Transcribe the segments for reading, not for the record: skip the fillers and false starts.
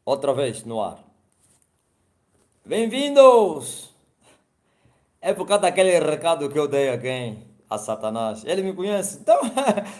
Outra vez no ar. Bem-vindos! É por causa daquele recado que eu dei a quem? A Satanás. Ele me conhece. Então,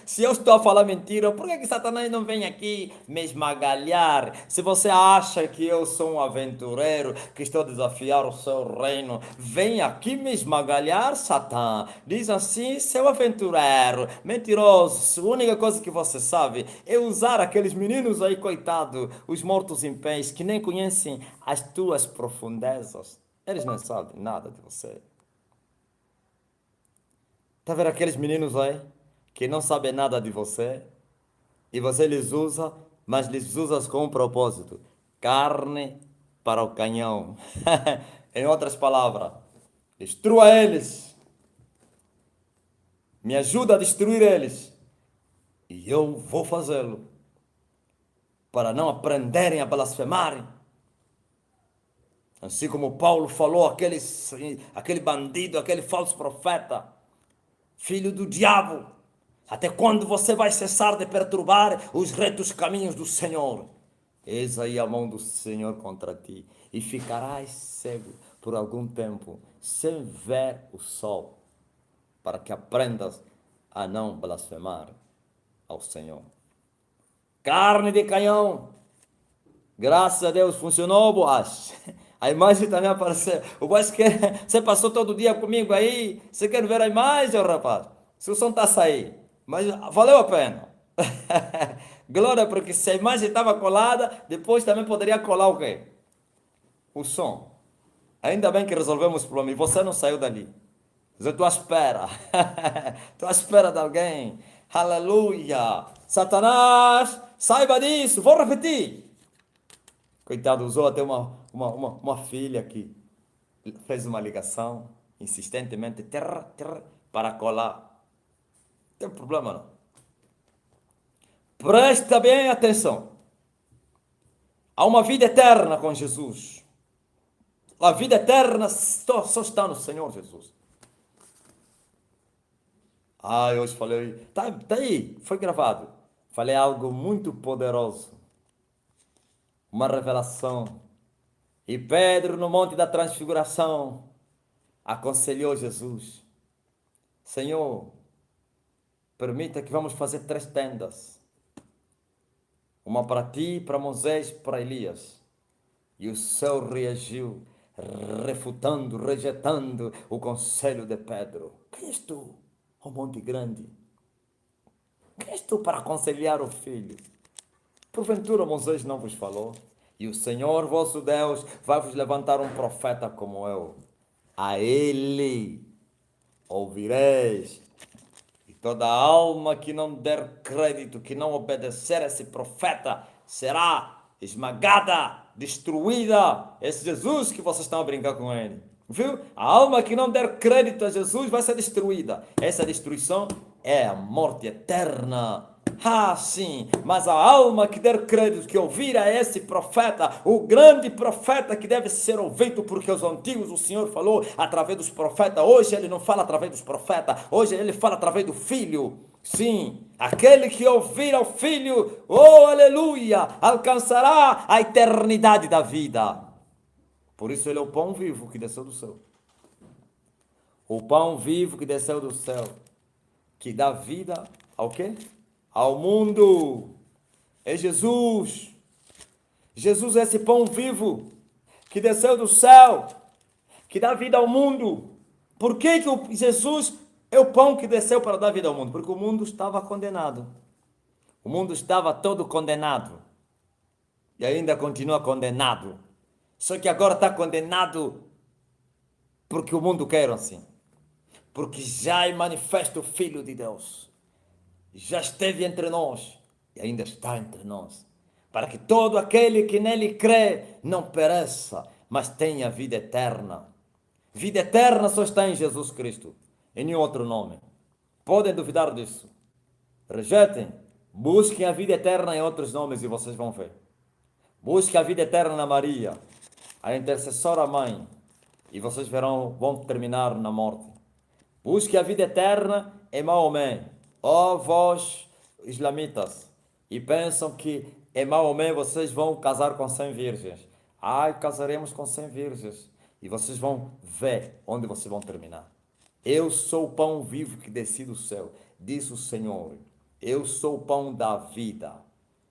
se eu estou a falar mentira, por que Satanás não vem aqui me esmagalhar? Se você acha que eu sou um aventureiro, que estou a desafiar o seu reino, vem aqui me esmagalhar, Satã. Diz assim, seu aventureiro, mentiroso. A única coisa que você sabe é usar aqueles meninos aí, coitado, os mortos em pés, que nem conhecem as tuas profundezas. Eles não sabem nada de você. Tá vendo aqueles meninos aí que não sabem nada de você e você lhes usa, mas lhes usas com um propósito: carne para o canhão. Em outras palavras, destrua eles, me ajuda a destruir eles e eu vou fazê-lo para não aprenderem a blasfemarem. Assim como Paulo falou, aquele bandido, aquele falso profeta, filho do diabo. Até quando você vai cessar de perturbar os retos caminhos do Senhor? Eis aí a mão do Senhor contra ti, e ficarás cego por algum tempo, sem ver o sol, para que aprendas a não blasfemar ao Senhor. Carne de canhão, graças a Deus funcionou, Boaz. A imagem também apareceu. O Boaz quer. Você passou todo dia comigo aí. Você quer ver a imagem, rapaz? Se o som está a sair. Mas valeu a pena. Glória, porque se a imagem estava colada, depois também poderia colar o quê? O som. Ainda bem que resolvemos o problema. E você não saiu dali. Mas eu estou à espera. Estou à espera de alguém. Aleluia. Satanás, saiba disso. Vou repetir. Coitado, usou até uma filha que fez uma ligação insistentemente para colar. Não tem problema não. Presta bem atenção. Há uma vida eterna com Jesus. A vida eterna só está no Senhor Jesus. Eu hoje falei, tá aí, foi gravado. Falei algo muito poderoso. Uma revelação. E Pedro, no Monte da Transfiguração, aconselhou Jesus: Senhor, permita que vamos fazer 3 tendas. Uma para ti, para Moisés, para Elias. E o céu reagiu, refutando, rejeitando o conselho de Pedro. Quem és tu, ó monte grande? Quem és tu para aconselhar o filho? Porventura Moisés não vos falou? E o Senhor vosso Deus vai vos levantar um profeta como eu. A ele ouvireis. E toda alma que não der crédito, que não obedecer a esse profeta, será esmagada, destruída. Esse Jesus que vocês estão a brincar com ele. Viu? A alma que não der crédito a Jesus vai ser destruída. Essa destruição é a morte eterna. Sim, mas a alma que der crédito, que ouvir a esse profeta, o grande profeta que deve ser ouvido, porque os antigos o Senhor falou através dos profetas. Hoje ele não fala através dos profetas, hoje ele fala através do Filho. Sim, aquele que ouvir ao Filho, oh aleluia, alcançará a eternidade da vida. Por isso ele é o pão vivo que desceu do céu. O pão vivo que desceu do céu, que dá vida ao quê? Ao mundo. É Jesus. Jesus é esse pão vivo que desceu do céu, que dá vida ao mundo. Por que Jesus é o pão que desceu para dar vida ao mundo? Porque o mundo estava condenado. O mundo estava todo condenado. E ainda continua condenado. Só que agora está condenado porque o mundo quer assim. Porque já é manifesto o Filho de Deus. Já esteve entre nós e ainda está entre nós, para que todo aquele que nele crê não pereça, mas tenha vida eterna. Vida eterna só está em Jesus Cristo, em nenhum outro nome. Podem duvidar disso? Rejeitem, busquem a vida eterna em outros nomes e vocês vão ver. Busquem a vida eterna na Maria, a intercessora mãe, e vocês verão, vão terminar na morte. Busquem a vida eterna em Maomé. Ó vós, islamitas, e pensam que em Maomé vocês vão casar com 100 virgens. Ai, casaremos com 100 virgens. E vocês vão ver onde vocês vão terminar. Eu sou o pão vivo que desci do céu, diz o Senhor. Eu sou o pão da vida.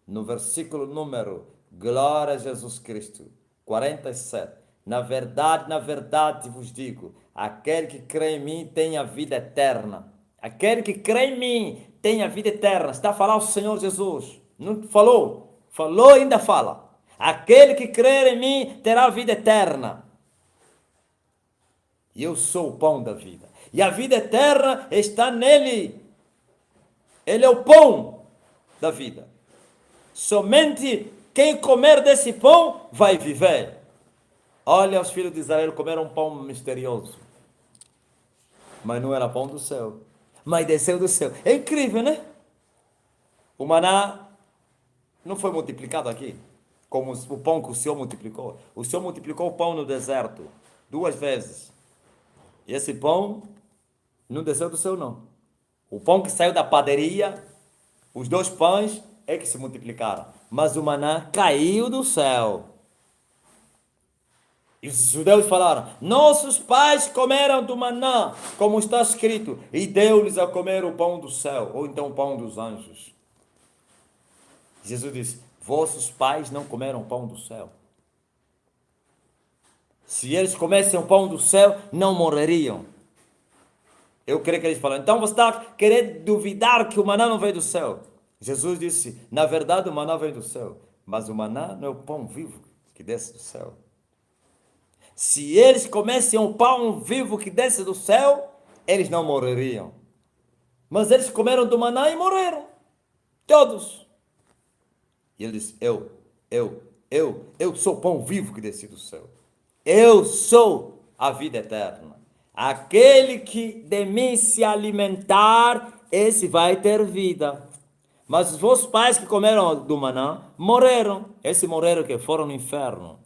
No versículo número, glória a Jesus Cristo, 47. Na verdade vos digo, aquele que crê em mim tem a vida eterna. Aquele que crê em mim tem a vida eterna. Está a falar o Senhor Jesus. Não falou? Falou e ainda fala. Aquele que crer em mim terá a vida eterna. E eu sou o pão da vida. E a vida eterna está nele. Ele é o pão da vida. Somente quem comer desse pão vai viver. Olha, os filhos de Israel comeram um pão misterioso. Mas não era pão do céu. Mas desceu do céu. É incrível, né? O maná não foi multiplicado aqui. Como o pão que o Senhor multiplicou. O Senhor multiplicou o pão no deserto. 2 vezes. E esse pão não desceu do céu, não. O pão que saiu da padaria, os 2 pães é que se multiplicaram. Mas o maná caiu do céu. E os judeus falaram: nossos pais comeram do maná, como está escrito, e deu-lhes a comer o pão do céu, ou então o pão dos anjos. Jesus disse: vossos pais não comeram o pão do céu. Se eles comessem o pão do céu, não morreriam. Eu creio que eles falaram: então você está querendo duvidar que o maná não veio do céu? Jesus disse: na verdade o maná vem do céu, mas o maná não é o pão vivo que desce do céu. Se eles comessem o pão vivo que desce do céu, eles não morreriam. Mas eles comeram do maná e morreram. Todos. E ele disse: eu sou o pão vivo que desci do céu. Eu sou a vida eterna. Aquele que de mim se alimentar, esse vai ter vida. Mas os vossos pais que comeram do maná, morreram. Esses morreram que foram no inferno.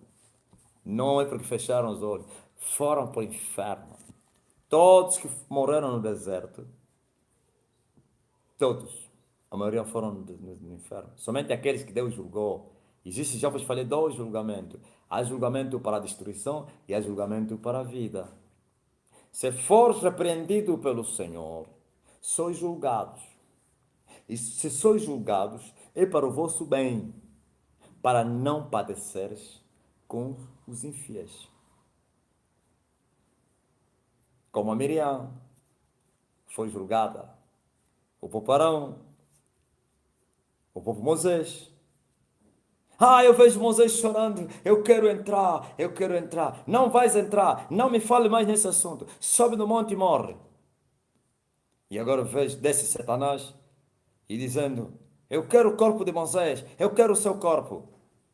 Não é porque fecharam os olhos. Foram para o inferno. Todos que morreram no deserto, todos, a maioria foram no inferno. Somente aqueles que Deus julgou. Existe, já vos falei, 2 julgamentos. Há julgamento para a destruição e há julgamento para a vida. Se fores repreendido pelo Senhor, sois julgados. E se sois julgados, é para o vosso bem, para não padeceres com os infiéis. Como a Miriam foi julgada, o povo Arão, o povo Moisés. Eu vejo Moisés chorando, eu quero entrar, eu quero entrar. Não vais entrar, não me fale mais nesse assunto. Sobe no monte e morre. E agora vejo, desce Satanás e dizendo: eu quero o corpo de Moisés, eu quero o seu corpo.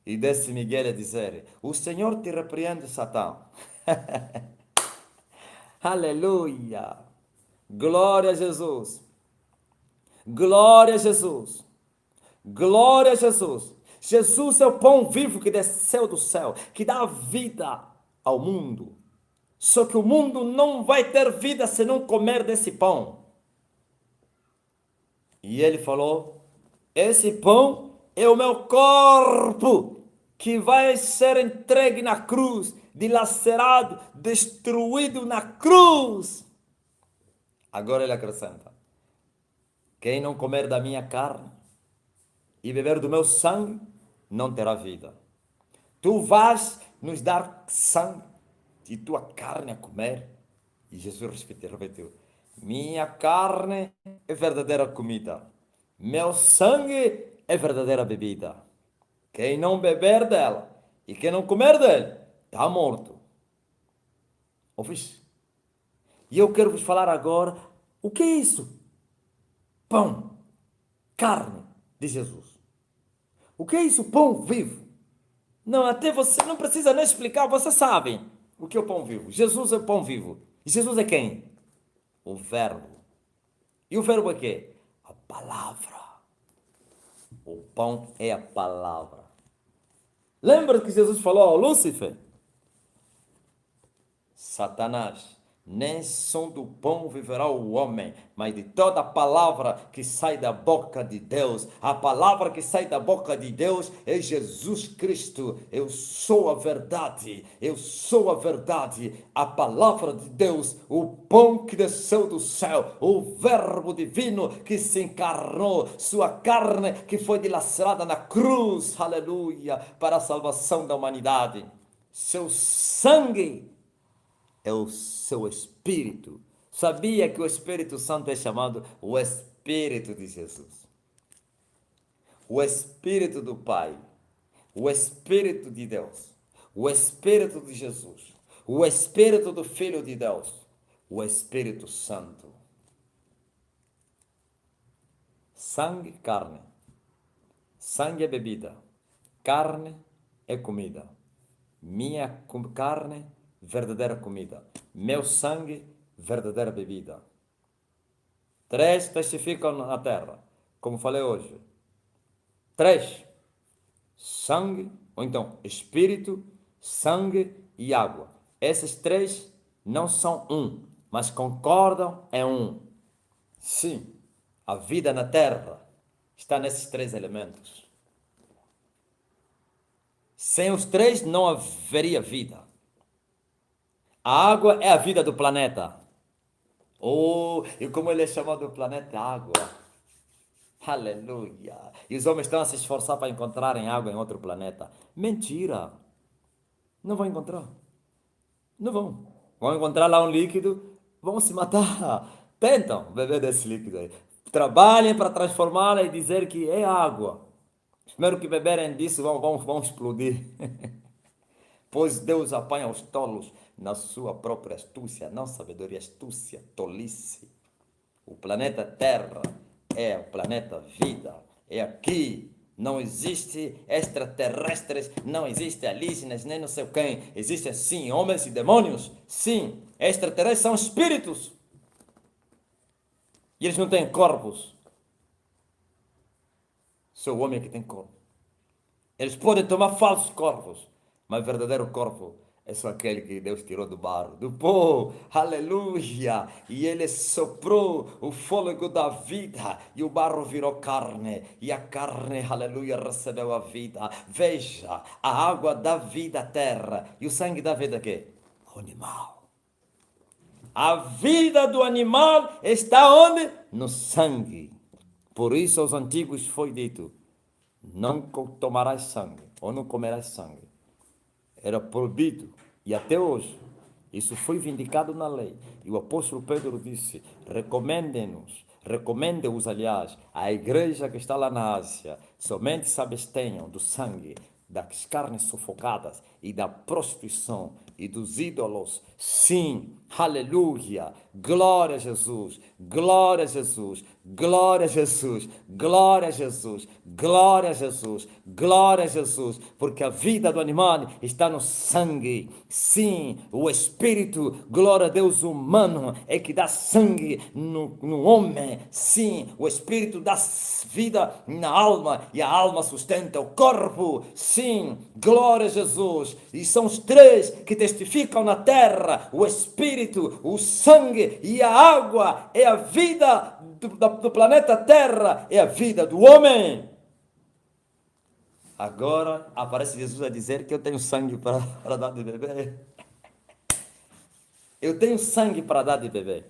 E desce Miguel a dizer: o Senhor te repreende, Satã. Aleluia! Glória a Jesus! Glória a Jesus! Glória a Jesus! Jesus é o pão vivo que desceu do céu, que dá vida ao mundo. Só que o mundo não vai ter vida se não comer desse pão. E ele falou: esse pão é o meu corpo, que vai ser entregue na cruz, dilacerado, destruído na cruz. Agora ele acrescenta: quem não comer da minha carne e beber do meu sangue, não terá vida. Tu vais nos dar sangue e tua carne a comer. E Jesus repetiu: minha carne é verdadeira comida, meu sangue é verdadeira bebida. Quem não beber dela e quem não comer dele, está morto. Ouvis? E eu quero vos falar agora, o que é isso? Pão, carne de Jesus. O que é isso? Pão vivo. Não, até você não precisa nem explicar, vocês sabem o que é o pão vivo. Jesus é o pão vivo. E Jesus é quem? O Verbo. E o Verbo é quê? A palavra. O pão é a palavra. Lembra que Jesus falou ao Lúcifer? Satanás, Nem só do pão viverá o homem, mas de toda palavra que sai da boca de Deus. A palavra que sai da boca de Deus é Jesus Cristo. Eu sou a verdade, eu sou a verdade. A palavra de Deus, o pão que desceu do céu, o verbo divino que se encarnou, sua carne que foi dilacerada na cruz, aleluia, para a salvação da humanidade. Seu sangue é o seu Espírito. Sabia que o Espírito Santo é chamado o Espírito de Jesus? O Espírito do Pai, o Espírito de Deus, o Espírito de Jesus, o Espírito do Filho de Deus, o Espírito Santo. Sangue, carne. Sangue é bebida. Carne é comida. Minha carne, verdadeira comida. Meu sangue, verdadeira bebida. 3 testificam na terra, como falei hoje. 3. Sangue, ou então espírito, sangue e água. Esses 3 não são um, mas concordam em um. Sim, a vida na terra está nesses 3 elementos. Sem os 3 não haveria vida. A água é a vida do planeta. Oh, e como ele é chamado o planeta água. Aleluia. E os homens estão a se esforçar para encontrarem água em outro planeta. Mentira. Não vão encontrar. Não vão. Vão encontrar lá um líquido, vão se matar. Tentam beber desse líquido aí. Trabalhem para transformá-la e dizer que é água. Primeiro que beberem disso, vão explodir. Pois Deus apanha os tolos na sua própria astúcia, não sabedoria, astúcia, tolice. O planeta Terra é o planeta vida, é aqui. Não existe extraterrestres, não existe alienígenas, nem não sei quem. Existem sim homens e demônios, sim. Extraterrestres são espíritos. E eles não têm corpos. Só o homem que tem corpo. Eles podem tomar falsos corpos, mas o verdadeiro corpo é só aquele que Deus tirou do barro, do pó, aleluia, e ele soprou o fôlego da vida, e o barro virou carne, e a carne, aleluia, recebeu a vida. Veja, a água dá vida à terra, e o sangue dá vida a quê? Ao animal. A vida do animal está onde? No sangue. Por isso aos antigos foi dito, não tomarás sangue, ou não comerás sangue. Era proibido, e até hoje, isso foi vindicado na lei. E o apóstolo Pedro disse, recomende-os, aliás, à igreja que está lá na Ásia, somente se abstenham do sangue, das carnes sufocadas e da prostituição e dos ídolos. Sim, aleluia, glória a Jesus, glória a Jesus, glória a Jesus, glória a Jesus, glória a Jesus, glória a Jesus, porque a vida do animal está no sangue. Sim, o espírito, glória a Deus, humano é que dá sangue no homem. Sim, o espírito dá vida na alma e a alma sustenta o corpo. Sim, glória a Jesus. E são os 3 que testificam na terra: o espírito, o sangue e a água. É a vida do planeta Terra, é a vida do homem. Agora aparece Jesus a dizer que eu tenho sangue para dar de beber. Eu tenho sangue para dar de beber.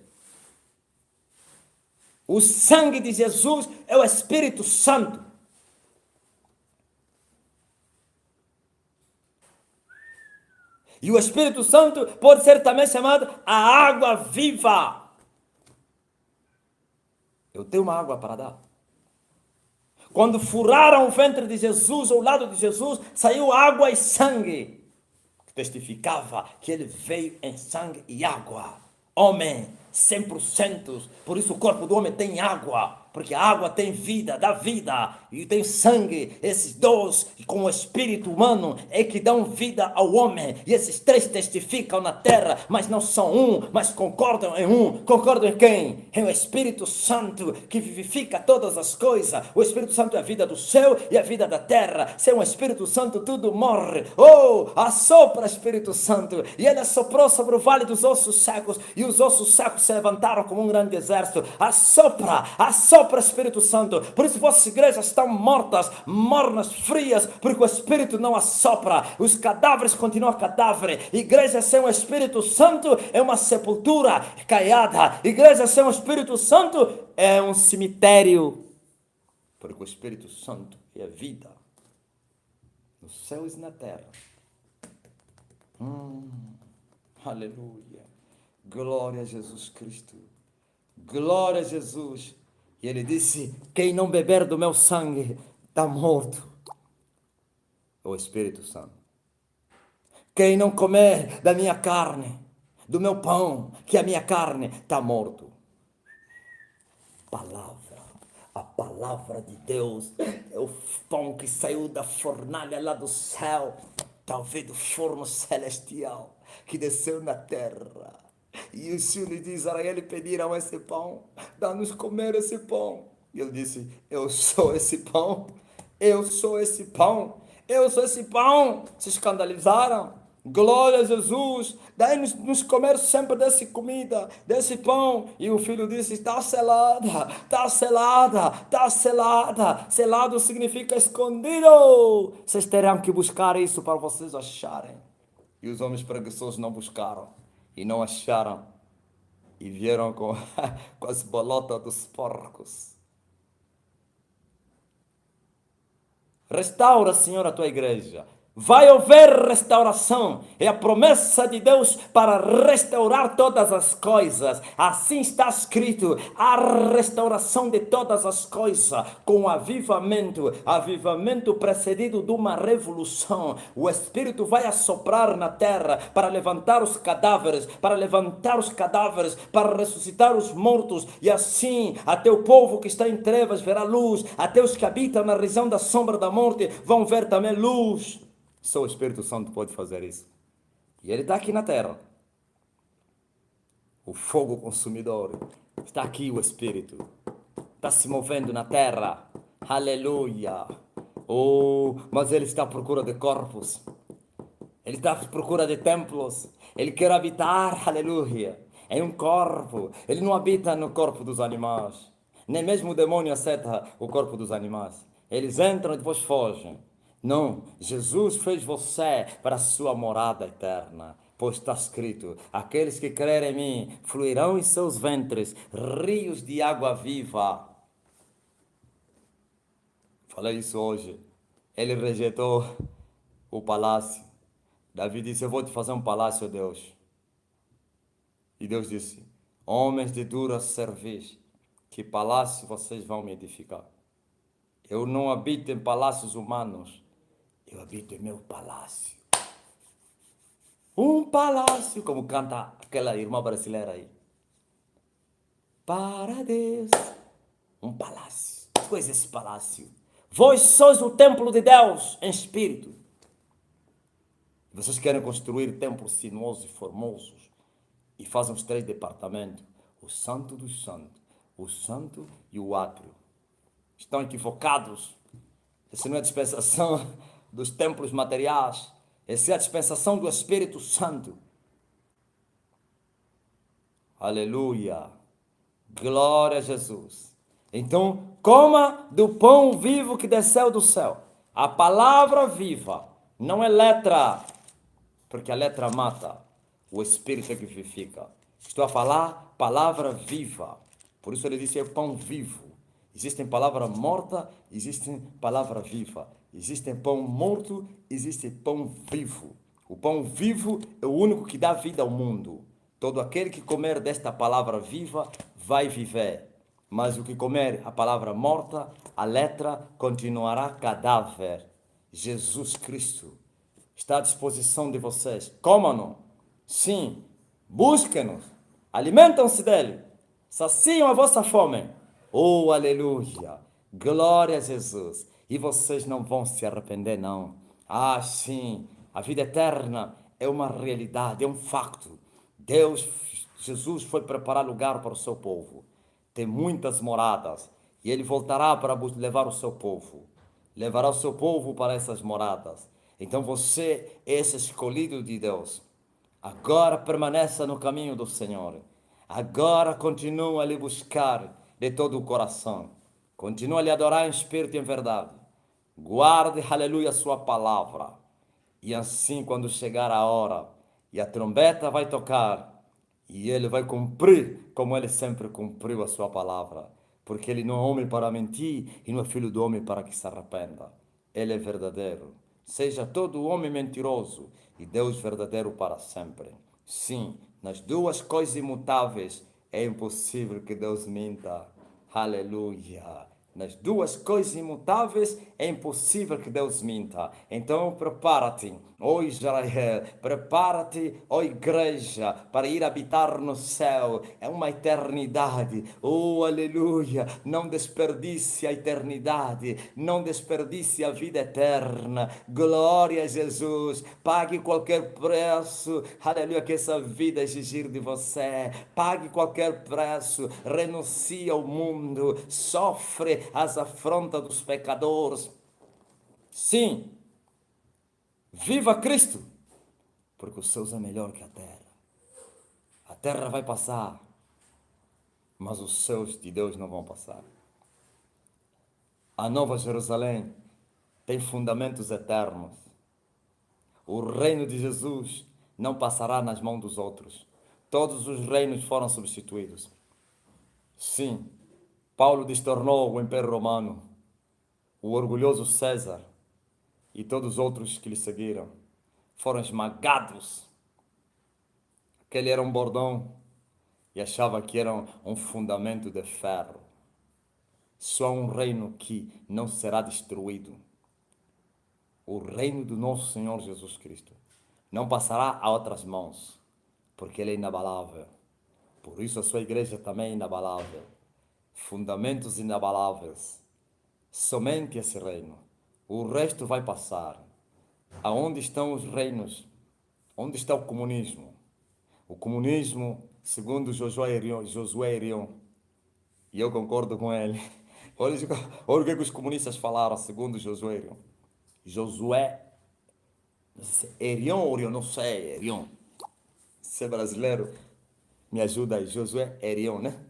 O sangue de Jesus é o Espírito Santo. E o Espírito Santo pode ser também chamado a água viva. Eu tenho uma água para dar. Quando furaram o ventre de Jesus, ao lado de Jesus, saiu água e sangue. Testificava que ele veio em sangue e água. Homem, 100%. Por isso o corpo do homem tem água. porque a água tem vida, dá vida, e tem sangue. Esses dois, com o espírito humano, é que dão vida ao homem. E esses três testificam na terra, mas não são um, mas concordam em um. Concordam em quem? Em o Espírito Santo, que vivifica todas as coisas. O Espírito Santo é a vida do céu e a vida da terra. Sem o Espírito Santo tudo morre. Oh, assopra Espírito Santo. E ele assoprou sobre o vale dos ossos secos, e os ossos secos se levantaram como um grande exército. Assopra Espírito Santo. Por isso vossas igrejas estão mortas, mornas, frias, porque o Espírito não assopra. Os cadáveres continuam cadáveres. Igreja sem o Espírito Santo é uma sepultura caiada. Igreja sem o Espírito Santo é um cemitério. Porque o Espírito Santo é a vida nos céus e na terra. Aleluia. Glória a Jesus Cristo. Glória a Jesus. E ele disse: quem não beber do meu sangue está morto. O Espírito Santo. Quem não comer da minha carne, do meu pão, que é a minha carne, está morto. A palavra de Deus é o pão que saiu da fornalha lá do céu, talvez do forno celestial, que desceu na terra. E os filhos de Israel pediram esse pão, dá-nos comer esse pão. E ele disse: eu sou esse pão, eu sou esse pão, eu sou esse pão. Se escandalizaram. Glória a Jesus, dai-nos comer sempre dessa comida, desse pão. E o filho disse: está selada, está selada, está selada. Selado significa escondido. Vocês terão que buscar isso para vocês acharem. E os homens preguiçosos não buscaram e não acharam. E vieram com as bolotas dos porcos. Restaura, Senhor, a tua igreja. Vai haver restauração, é a promessa de Deus para restaurar todas as coisas. Assim está escrito: a restauração de todas as coisas, com avivamento precedido de uma revolução. O Espírito vai assoprar na terra para levantar os cadáveres, para ressuscitar os mortos, e assim até o povo que está em trevas verá luz, até os que habitam na região da sombra da morte vão ver também luz. Só o Espírito Santo pode fazer isso. E ele está aqui na terra. O fogo consumidor. Está aqui o Espírito. Está se movendo na terra. Aleluia. Oh, mas ele está à procura de corpos. Ele está à procura de templos. Ele quer habitar, aleluia, em um corpo. Ele não habita no corpo dos animais. Nem mesmo o demônio aceita o corpo dos animais. Eles entram e depois fogem. Não, Jesus fez você para a sua morada eterna, pois está escrito: aqueles que crerem em mim, fluirão em seus ventres rios de água viva. Falei isso hoje. Ele rejeitou o palácio. Davi disse: eu vou te fazer um palácio, Deus. E Deus disse: homens de dura cerviz, que palácio vocês vão me edificar? Eu não habito em palácios humanos. Eu habito em meu palácio. Um palácio, como canta aquela irmã brasileira aí. Para Deus, um palácio. Que coisa é esse palácio? Vós sois o templo de Deus em espírito. Vocês querem construir templos sinuosos e formosos e fazem os 3 departamentos: o santo dos santos, o santo e o átrio. Estão equivocados. Essa não é a dispensação dos templos materiais. Essa é a dispensação do Espírito Santo. Aleluia. Glória a Jesus. Então, coma do pão vivo que desceu do céu. A palavra viva não é letra, porque a letra mata. O Espírito é que vivifica. Estou a falar palavra viva. Por isso ele disse: é pão vivo. Existem palavra morta, existem palavra viva. Existem pão morto, existe pão vivo. O pão vivo é o único que dá vida ao mundo. Todo aquele que comer desta palavra viva vai viver. Mas o que comer a palavra morta, a letra continuará cadáver. Jesus Cristo está à disposição de vocês. Comam-no. Sim. Busquem-no. Alimentam-se dele. Saciam a vossa fome. Oh, aleluia! Glória a Jesus! E vocês não vão se arrepender, não. Ah, sim, a vida eterna é uma realidade, é um facto. Deus, Jesus foi preparar lugar para o seu povo. Tem muitas moradas e ele voltará para levar o seu povo. Levará o seu povo para essas moradas. Então você é esse escolhido de Deus. Agora permaneça no caminho do Senhor. Agora continua a lhe buscar de todo o coração. Continua a lhe adorar em espírito e em verdade. Guarde, aleluia, a sua palavra. E assim, quando chegar a hora e a trombeta vai tocar, e ele vai cumprir como ele sempre cumpriu a sua palavra. Porque ele não é homem para mentir e não é filho do homem para que se arrependa. Ele é verdadeiro. Seja todo homem mentiroso e Deus verdadeiro para sempre. Sim, nas duas coisas imutáveis é impossível que Deus minta. Aleluia. Nas duas coisas imutáveis é impossível que Deus minta. Então prepara-te, ó Israel, prepara-te, ó igreja, para ir habitar no céu. É uma eternidade. Oh, aleluia. Não desperdice a eternidade. Não desperdice a vida eterna. Glória a Jesus. Pague qualquer preço. Aleluia, que essa vida exigir de você. Pague qualquer preço. Renuncie ao mundo. Sofre as afrontas dos pecadores. Sim, viva Cristo, porque os céus é melhor que a terra. A terra vai passar, mas os céus de Deus não vão passar. A Nova Jerusalém tem fundamentos eternos. O reino de Jesus não passará nas mãos dos outros. Todos os reinos foram substituídos. Sim, Paulo destornou o Império Romano, o orgulhoso César e todos os outros que lhe seguiram foram esmagados. Aquele era um bordão e achava que era um fundamento de ferro. Só um reino que não será destruído. O reino do nosso Senhor Jesus Cristo não passará a outras mãos, porque ele é inabalável. Por isso a sua igreja também é inabalável. Fundamentos inabaláveis. Somente esse reino. O resto vai passar. Aonde estão os reinos? Onde está o comunismo? O comunismo, segundo Josué Irion, e eu concordo com ele. Olha, olha o que os comunistas falaram, segundo Josué Irion. Josué, não sei se é Irion ou Irion, não sei, Irion. Se é brasileiro, me ajuda aí. Josué Irion, né?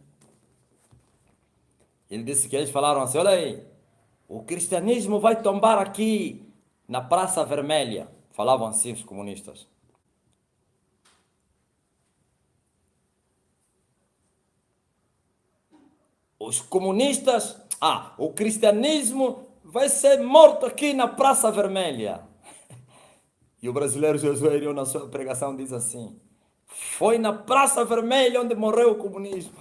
Ele disse que eles falaram assim, olha aí, o cristianismo vai tombar aqui na Praça Vermelha. Falavam assim os comunistas. Os comunistas, o cristianismo vai ser morto aqui na Praça Vermelha. E o brasileiro Josué Irion, na sua pregação, diz assim: foi na Praça Vermelha onde morreu o comunismo.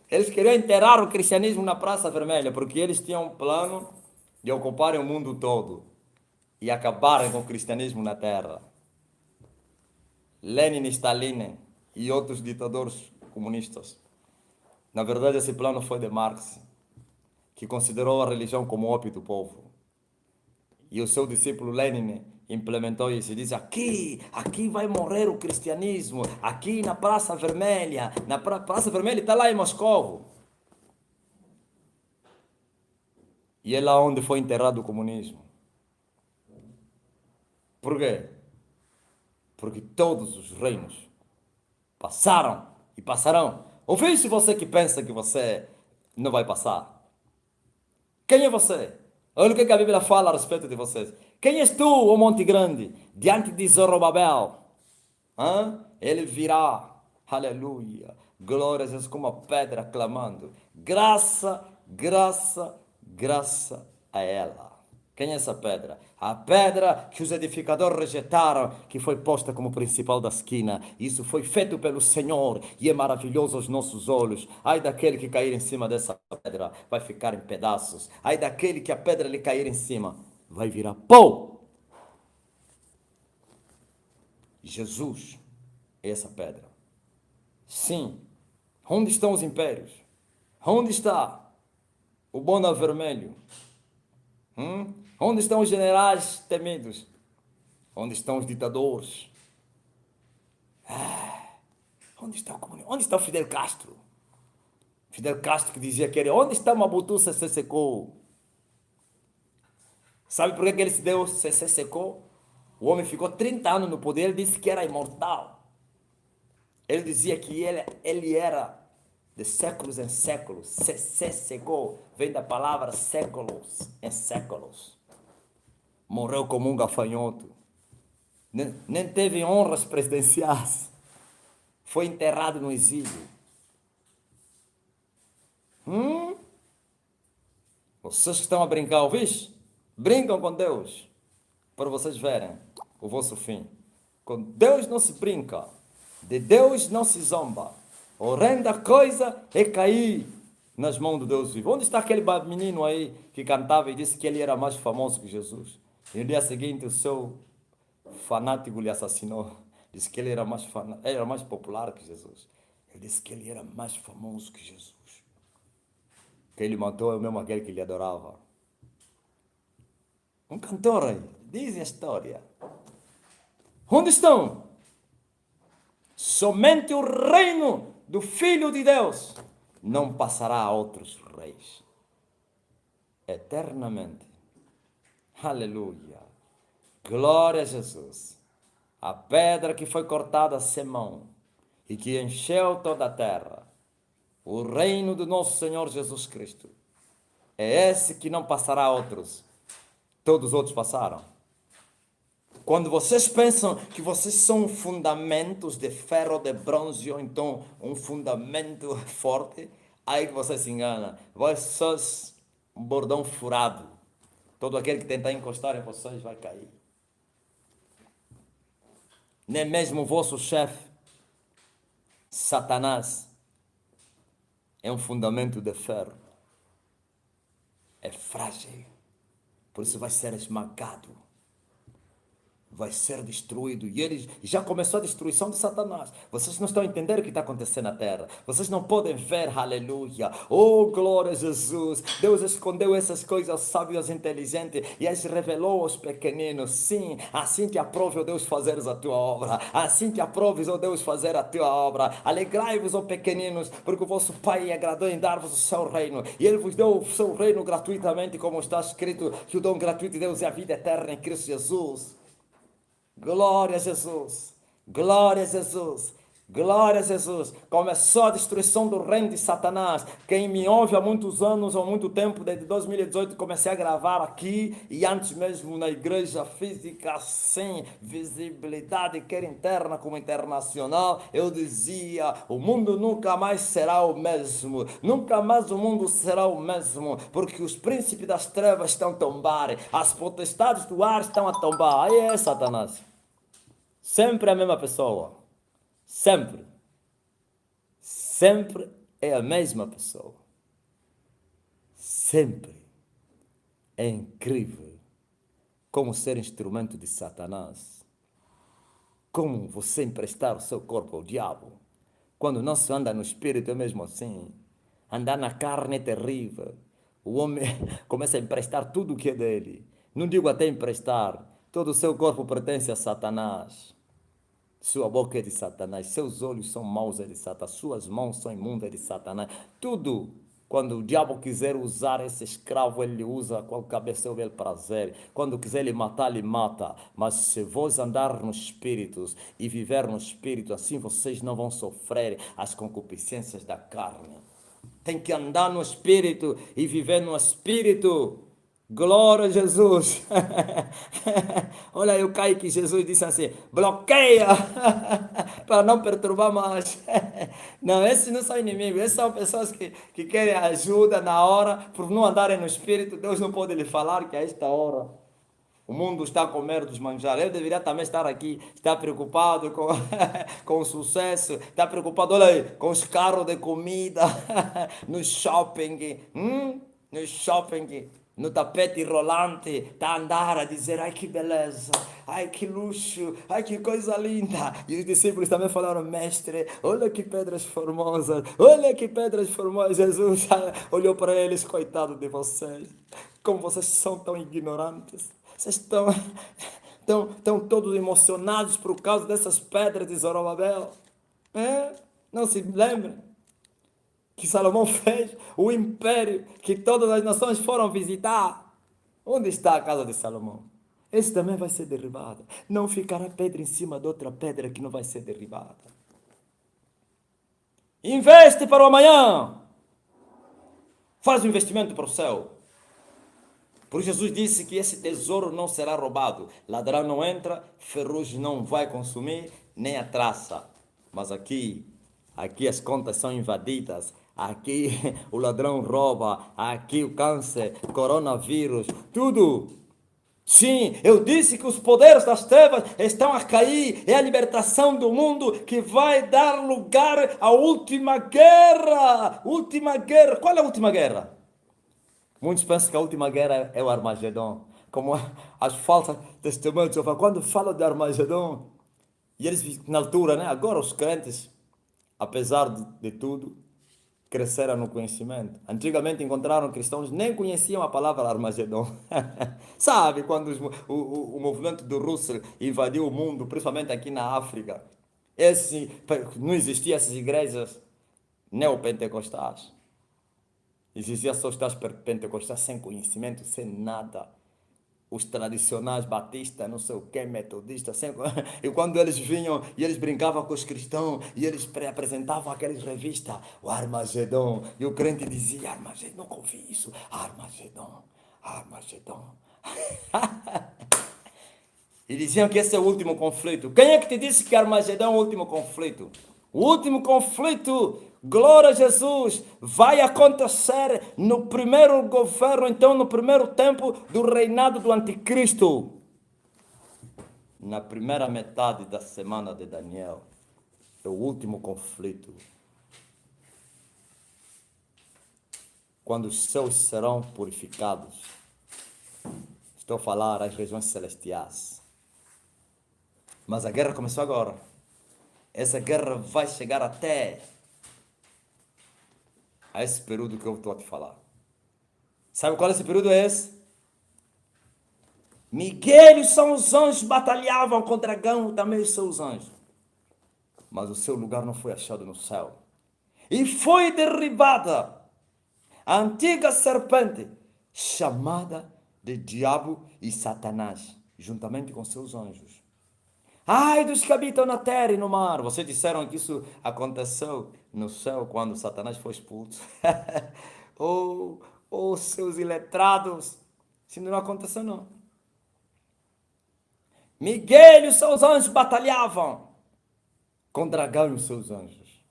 Eles queriam enterrar o cristianismo na Praça Vermelha, porque eles tinham um plano de ocuparem o mundo todo e acabarem com o cristianismo na Terra. Lenin, Stalin e outros ditadores comunistas. Na verdade, esse plano foi de Marx, que considerou a religião como ópio do povo. E o seu discípulo Lenin implementou isso e disse: aqui vai morrer o cristianismo, aqui na Praça Vermelha. Na Praça Vermelha está lá em Moscou. E é lá onde foi enterrado o comunismo. Por quê? Porque todos os reinos passaram e passarão. Ouviste você que pensa que você não vai passar? Quem é você? Olha o que a Bíblia fala a respeito de vocês. Quem és tu, ó Monte Grande, diante de Zorobabel? Ele virá, aleluia, glória a Jesus, como a pedra clamando. Graça, graça, graça a ela. Quem é essa pedra? A pedra que os edificadores rejeitaram, que foi posta como principal da esquina. Isso foi feito pelo Senhor e é maravilhoso aos nossos olhos. Ai daquele que cair em cima dessa pedra, vai ficar em pedaços. Ai daquele que a pedra lhe cair em cima, vai virar pó. Jesus é essa pedra. Sim. Onde estão os impérios? Onde está o Bono Vermelho? Onde estão os generais temidos? Onde estão os ditadores? Onde está o comunismo? Onde está o Fidel Castro? Fidel Castro que dizia que era. Onde está Mobutu Sese Seko? Sabe por que ele se secou? O homem ficou 30 anos no poder, ele disse que era imortal. Ele dizia que ele era de séculos em séculos. Se secou, vem da palavra séculos em séculos. Morreu como um gafanhoto. Nem teve honras presidenciais. Foi enterrado no exílio. Vocês que estão a brincar, ouviste? Brincam com Deus. Para vocês verem o vosso fim. Com Deus não se brinca. De Deus não se zomba. Horrenda coisa é cair nas mãos do Deus vivo. Onde está aquele menino aí que cantava e disse que ele era mais famoso que Jesus? E no dia seguinte o seu fanático lhe assassinou. Disse que ele era mais popular que Jesus. Ele disse que ele era mais famoso que Jesus. Que ele matou é mesmo aquele que lhe adorava. Um cantor aí, diz a história. Onde estão? Somente o reino do Filho de Deus não passará a outros reis. Eternamente. Aleluia. Glória a Jesus. A pedra que foi cortada sem mão e que encheu toda a terra. O reino do nosso Senhor Jesus Cristo. É esse que não passará a outros. Todos os outros passaram. Quando vocês pensam que vocês são fundamentos de ferro, de bronze, ou então um fundamento forte, aí que você se engana. Vocês, um bordão furado. Todo aquele que tentar encostar em vocês vai cair. Nem mesmo o vosso chefe, Satanás, é um fundamento de ferro. É frágil. Por isso vai ser esmagado. Vai ser destruído. E ele já começou a destruição de Satanás. Vocês não estão entendendo o que está acontecendo na terra. Vocês não podem ver, aleluia. Oh, glória a Jesus. Deus escondeu essas coisas aos sábios inteligentes e as revelou aos pequeninos. Sim, assim te aprove, ó Deus, fazeres a tua obra. Assim te aproves, ó Deus, fazer a tua obra. Alegrai-vos, ó pequeninos, porque o vosso Pai agradou em dar-vos o seu reino. E Ele vos deu o seu reino gratuitamente, como está escrito, que o dom gratuito de Deus é a vida eterna em Cristo Jesus. Glória a Jesus, glória a Jesus, glória a Jesus. Começou a destruição do reino de Satanás. Quem me ouve há muitos anos ou muito tempo, desde 2018, comecei a gravar aqui e antes mesmo na igreja física, sem visibilidade, quer interna como internacional, eu dizia, o mundo nunca mais será o mesmo, nunca mais o mundo será o mesmo, porque os príncipes das trevas estão a tombar, as potestades do ar estão a tombar. Aí é Satanás. Sempre a mesma pessoa. Sempre. Sempre é a mesma pessoa. Sempre. É incrível como ser instrumento de Satanás. Como você emprestar o seu corpo ao diabo. Quando não se anda no espírito é mesmo assim. Andar na carne é terrível. O homem começa a emprestar tudo o que é dele. Não digo até emprestar. Todo o seu corpo pertence a Satanás. Sua boca é de Satanás. Seus olhos são maus, é de Satanás. Suas mãos são imundas, é de Satanás. Tudo. Quando o diabo quiser usar esse escravo, ele usa qual cabeça ele prazer. Quando quiser lhe matar, ele mata. Mas se vós andar nos espíritos e viver no espírito, assim vocês não vão sofrer as concupiscências da carne. Tem que andar no espírito e viver no espírito. Glória a Jesus. Olha aí o Kaique, Jesus disse assim, bloqueia, para não perturbar mais. Não, esses não são inimigos, esses são pessoas que querem ajuda na hora, por não andarem no espírito. Deus não pode lhe falar que a esta hora o mundo está a comer dos manjares. Ele deveria também estar aqui, está preocupado com, com o sucesso, está preocupado, olha aí, com os carros de comida, no shopping, no tapete rolante, está a andar a dizer, ai que beleza, ai que luxo, ai que coisa linda. E os discípulos também falaram, mestre, olha que pedras formosas, olha que pedras formosas. Jesus olhou para eles, coitado de vocês, como vocês são tão ignorantes, vocês estão todos emocionados por causa dessas pedras de Zorobabel. É? Não se lembrem que Salomão fez o império que todas as nações foram visitar. Onde está a casa de Salomão? Esse também vai ser derribado. Não ficará pedra em cima de outra pedra que não vai ser derribada. Investe para o amanhã. Faz um investimento para o céu. Por Jesus disse que esse tesouro não será roubado. Ladrão não entra, ferrugem não vai consumir, nem a traça. Mas aqui as contas são invadidas. Aqui o ladrão rouba. Aqui o câncer, coronavírus, tudo. Sim, eu disse que os poderes das trevas estão a cair. É a libertação do mundo que vai dar lugar à última guerra. Última guerra. Qual é a última guerra? Muitos pensam que a última guerra é o Armagedon. Como as falsas testemunhas, quando falam de Armagedon, e eles, na altura, né? Agora os crentes, apesar de tudo, cresceram no conhecimento. Antigamente encontraram cristãos, nem conheciam a palavra Armagedon. Sabe, quando o movimento do Russell invadiu o mundo, principalmente aqui na África, não existiam essas igrejas neopentecostais. Existia só os tais pentecostais sem conhecimento, sem nada. Os tradicionais batistas, não sei o que, metodistas. E quando eles vinham e eles brincavam com os cristãos e eles apresentavam aquelas revistas, o Armagedon. E o crente dizia, Armagedon, nunca ouvi isso. Armagedon, Armagedon. E diziam que esse é o último conflito. Quem é que te disse que Armagedon é o último conflito? O último conflito, glória a Jesus, vai acontecer no primeiro governo, então no primeiro tempo do reinado do anticristo. Na primeira metade da semana de Daniel, é o último conflito. Quando os céus serão purificados. Estou a falar as regiões celestiais. Mas a guerra começou agora. Essa guerra vai chegar até a esse período que eu estou a te falar. Sabe qual esse período é esse? Miguel e São os anjos batalhavam com o dragão, também os seus anjos. Mas o seu lugar não foi achado no céu. E foi derribada a antiga serpente, chamada de Diabo e Satanás, juntamente com seus anjos. Ai dos que habitam na terra e no mar. Vocês disseram que isso aconteceu no céu quando Satanás foi expulso. Oh, seus iletrados. Isso não aconteceu, não. Miguel e os seus anjos batalhavam com o dragão e os seus anjos.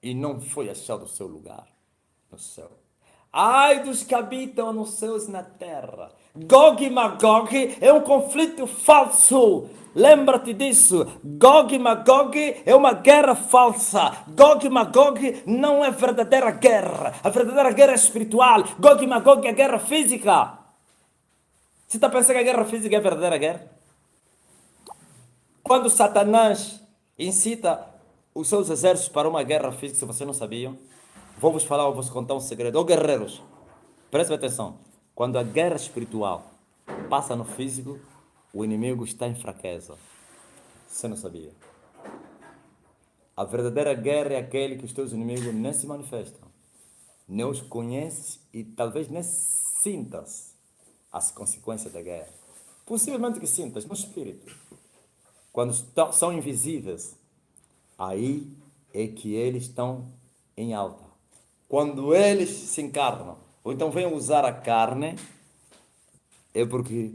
E não foi achado o seu lugar no céu. Ai dos que habitam nos céus e na terra. Gog e Magog é um conflito falso. Lembra-te disso. Gog e Magog é uma guerra falsa. Gog e Magog não é verdadeira guerra. A verdadeira guerra é espiritual. Gog e Magog é guerra física. Você está pensando que a guerra física é a verdadeira guerra? Quando Satanás incita os seus exércitos para uma guerra física, se vocês não sabiam, vou-vos falar, vou-vos contar um segredo. Ô guerreiros, prestem atenção. Quando a guerra espiritual passa no físico, o inimigo está em fraqueza. Você não sabia? A verdadeira guerra é aquele que os teus inimigos nem se manifestam, nem os conheces e talvez nem sintas as consequências da guerra. Possivelmente que sintas no espírito. Quando são invisíveis, aí é que eles estão em alta. Quando eles se encarnam, ou então vêm usar a carne, é porque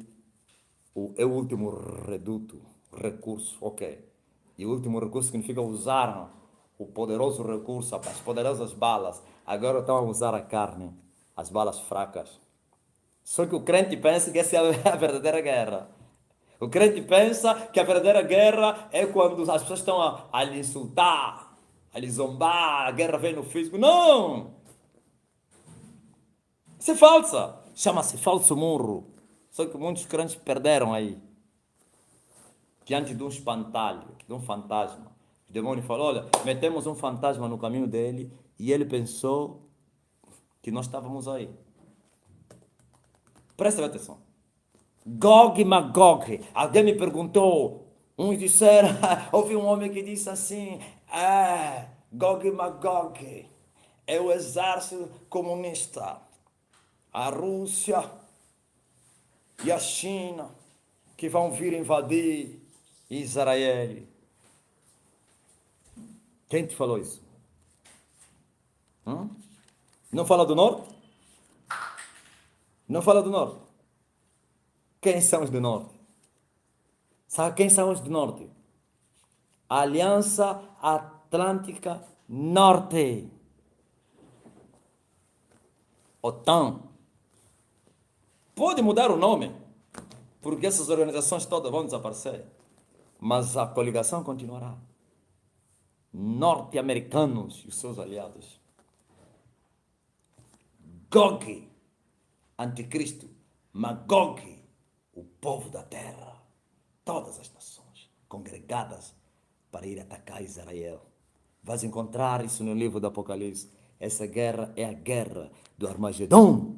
é o último recurso, ok. E o último recurso significa usar o poderoso recurso, as poderosas balas. Agora estão a usar a carne, as balas fracas. Só que o crente pensa que essa é a verdadeira guerra. O crente pensa que a verdadeira guerra é quando as pessoas estão a lhe insultar, a lhe zombar, a guerra vem no físico. Não! Isso é falsa. Chama-se falso murro. Só que muitos crentes perderam aí. Diante de um espantalho, de um fantasma. O demônio falou: olha, metemos um fantasma no caminho dele e ele pensou que nós estávamos aí. Presta atenção. Gog e Magog. Alguém me perguntou. Uns disseram, houve um homem que disse assim: Gog e Magog é o exército comunista. A Rússia e a China que vão vir invadir Israel. Quem te falou isso? Não fala do norte? Não fala do norte? Quem são os do norte? Sabe quem são os do norte? Aliança Atlântica Norte. OTAN. Pode mudar o nome, porque essas organizações todas vão desaparecer. Mas a coligação continuará. Norte-americanos e os seus aliados. Gog, anticristo. Magog, o povo da terra. Todas as nações congregadas para ir atacar Israel. Vais encontrar isso no livro do Apocalipse. Essa guerra é a guerra do Armagedon.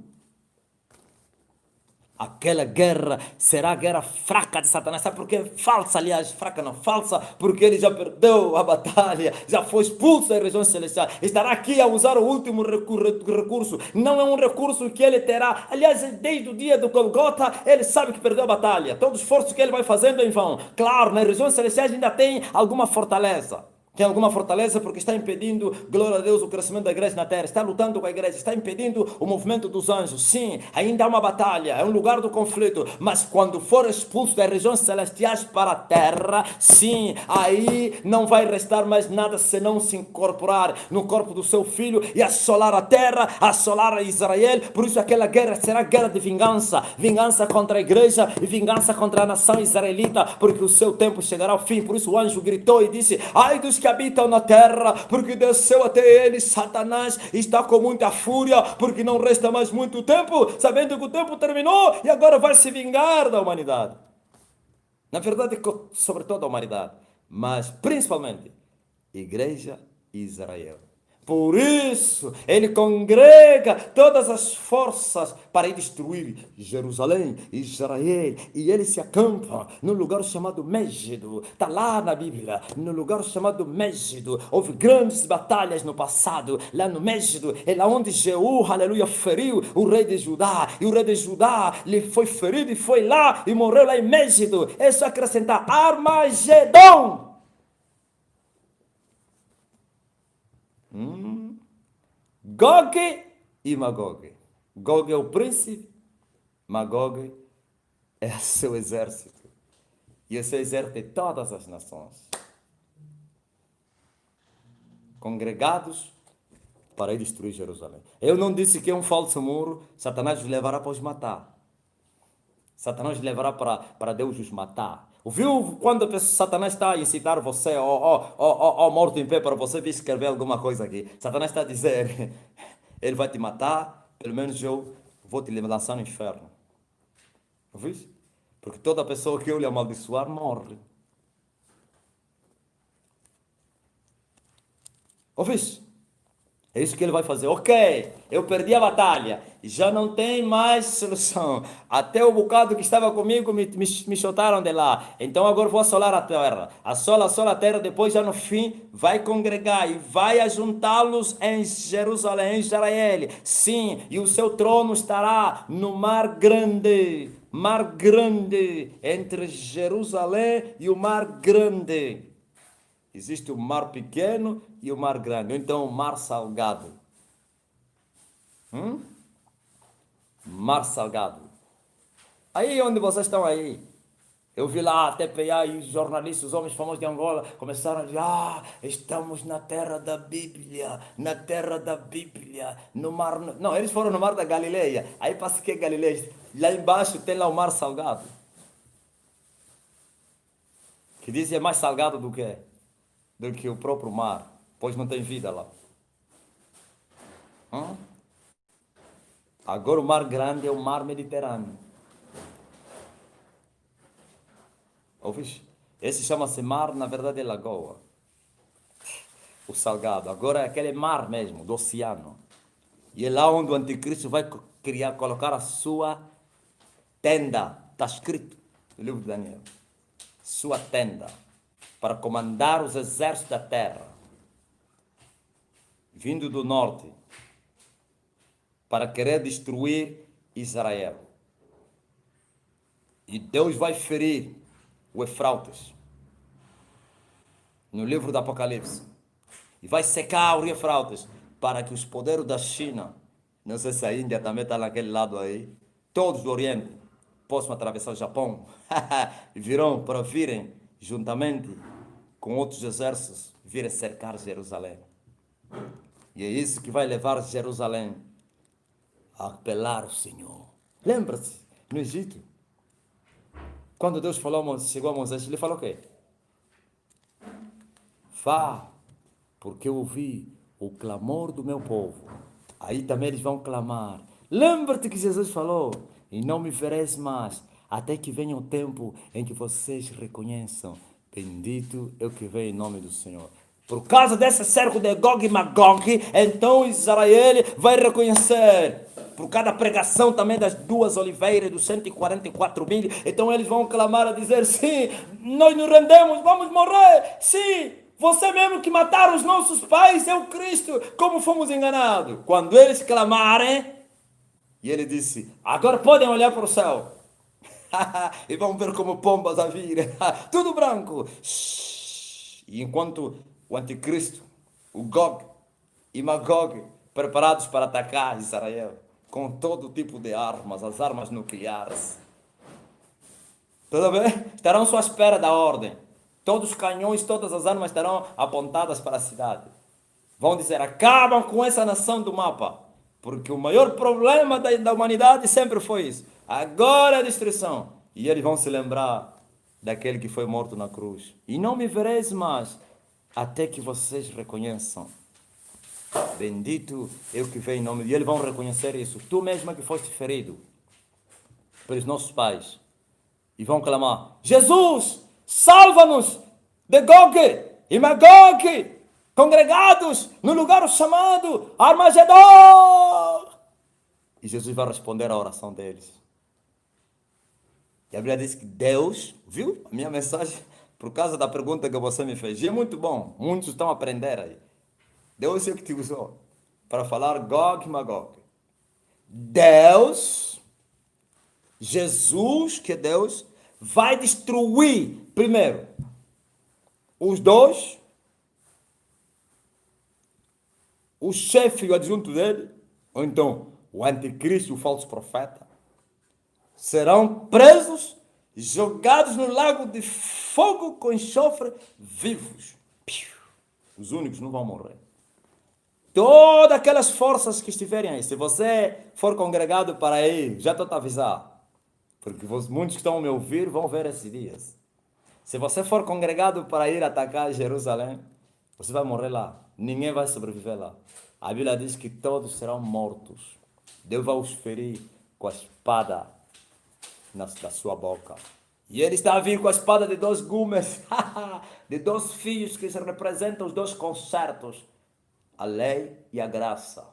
Aquela guerra será a guerra fraca de Satanás. Sabe por quê? Falsa, aliás, fraca não, falsa, porque ele já perdeu a batalha, já foi expulso das regiões celestiais. Estará aqui a usar o último recurso. Não é um recurso que ele terá. Aliás, desde o dia do Golgota, ele sabe que perdeu a batalha. Todo esforço que ele vai fazendo é em vão. Claro, nas regiões celestiais ainda tem alguma fortaleza. Tem alguma fortaleza porque está impedindo, glória a Deus, o crescimento da igreja na terra. Está lutando com a igreja, está impedindo o movimento dos anjos. Sim, ainda há uma batalha, é um lugar do conflito. Mas quando for expulso das regiões celestiais para a terra, sim, aí não vai restar mais nada senão se incorporar no corpo do seu filho e assolar a terra, assolar a Israel. Por isso aquela guerra será guerra de vingança. Vingança contra a igreja e vingança contra a nação israelita, porque o seu tempo chegará ao fim. Por isso o anjo gritou e disse: ai dos que habitam na terra, porque desceu até eles Satanás, está com muita fúria, porque não resta mais muito tempo, sabendo que o tempo terminou e agora vai se vingar da humanidade. Na verdade, sobre toda a humanidade, mas principalmente Igreja e Israel. Por isso, ele congrega todas as forças para ir destruir Jerusalém, Israel, e ele se acampa no lugar chamado Mégido. Está lá na Bíblia, no lugar chamado Mégido. Houve grandes batalhas no passado, lá no Mégido, é lá onde Jeú, aleluia, feriu o rei de Judá, e o rei de Judá lhe foi ferido e foi lá e morreu lá em Mégido. É só acrescentar Armagedon. Gog e Magog. Gog é o príncipe, Magog é o seu exército. E o seu exército é todas as nações. Congregados para ir destruir Jerusalém. Eu não disse que é um falso muro, Satanás os levará para os matar. Satanás os levará para Deus os matar. Ouviu quando Satanás está a incitar você, morto em pé, para você vir escrever alguma coisa aqui? Satanás está a dizer, ele vai te matar, pelo menos eu vou te lançar no inferno. Ouviu? Porque toda pessoa que eu lhe amaldiçoar morre. Ouviu? É isso que ele vai fazer. Ok, eu perdi a batalha. Já não tem mais solução. Até o bocado que estava comigo me chotaram de lá. Então agora vou assolar a terra. Assola a terra. Depois já no fim vai congregar e vai ajuntá-los em Jerusalém, em Israel. Sim, e o seu trono estará no Mar Grande. Mar Grande. Entre Jerusalém e o Mar Grande. Existe o mar pequeno e o mar grande. Então, o mar salgado. Mar salgado. Aí onde vocês estão aí? Eu vi lá a TPA e os jornalistas, os homens famosos de Angola, começaram a dizer, estamos na terra da Bíblia, na terra da Bíblia, no mar... Não, eles foram no mar da Galileia. Aí passa que é Galileia. Lá embaixo tem lá o mar salgado. Que dizem é mais salgado do que o próprio mar, pois não tem vida lá. Agora o mar grande é o mar Mediterrâneo. Ouviste? Esse chama-se mar, na verdade é lagoa. O salgado. Agora é aquele mar mesmo, do oceano. E é lá onde o anticristo vai criar, colocar a sua tenda. Está escrito no livro de Daniel. Sua tenda. Para comandar os exércitos da terra. Vindo do norte. Para querer destruir Israel. E Deus vai ferir o Eufrates. No livro do Apocalipse. E vai secar o Eufrates. Para que os poderes da China, não sei se a Índia também está naquele lado aí, todos do Oriente, possam atravessar o Japão. E virão para virem, juntamente com outros exércitos, virem cercar Jerusalém. E é isso que vai levar Jerusalém a apelar ao Senhor. Lembra-se, no Egito, quando Deus falou, chegou a Moisés, ele falou o quê? Vá, porque eu ouvi o clamor do meu povo. Aí também eles vão clamar. Lembra-te que Jesus falou, e não me vereis mais, até que venha o tempo em que vocês reconheçam, bendito é o que vem em nome do Senhor. Por causa desse cerco de Gog e Magog, então Israel vai reconhecer. Por causa da pregação também das duas oliveiras, dos 144 mil, então eles vão clamar a dizer, sim, nós nos rendemos, vamos morrer, sim, você mesmo que mataram os nossos pais é o Cristo, como fomos enganados. Quando eles clamarem, e ele disse, agora podem olhar para o céu. E vão ver como pombas a vir, tudo branco. E enquanto o anticristo, o Gog e Magog, preparados para atacar Israel, com todo tipo de armas, as armas nucleares. Tudo bem? Estarão só à espera da ordem. Todos os canhões, todas as armas estarão apontadas para a cidade. Vão dizer, acabam com essa nação do mapa. Porque o maior problema da humanidade sempre foi isso. Agora é a destruição. E eles vão se lembrar daquele que foi morto na cruz. E não me vereis mais, até que vocês reconheçam. Bendito é o que vem em nome de... E eles vão reconhecer isso. Tu mesmo que foste ferido pelos nossos pais. E vão clamar, Jesus, salva-nos de Gog e Magog, congregados no lugar chamado Armagedon. E Jesus vai responder à oração deles. E a Bíblia diz que Deus, viu? A minha mensagem, por causa da pergunta que você me fez, e é muito bom, muitos estão a aprender aí. Deus é o que te usou para falar Gog e Magog. Deus, Jesus, que é Deus, vai destruir, primeiro, os dois, o chefe e o adjunto dele, ou então o anticristo e o falso profeta, serão presos, jogados no lago de fogo com enxofre, vivos. Os únicos não vão morrer. Todas aquelas forças que estiverem aí, se você for congregado para aí, já estou a avisar, porque muitos que estão a me ouvir vão ver esses dias. Se você for congregado para ir atacar Jerusalém, você vai morrer lá. Ninguém vai sobreviver lá. A Bíblia diz que todos serão mortos. Deus vai os ferir com a espada da sua boca. E ele está a vir com a espada de 2 gumes, de 2 fios que representam os 2 concertos. A lei e a graça.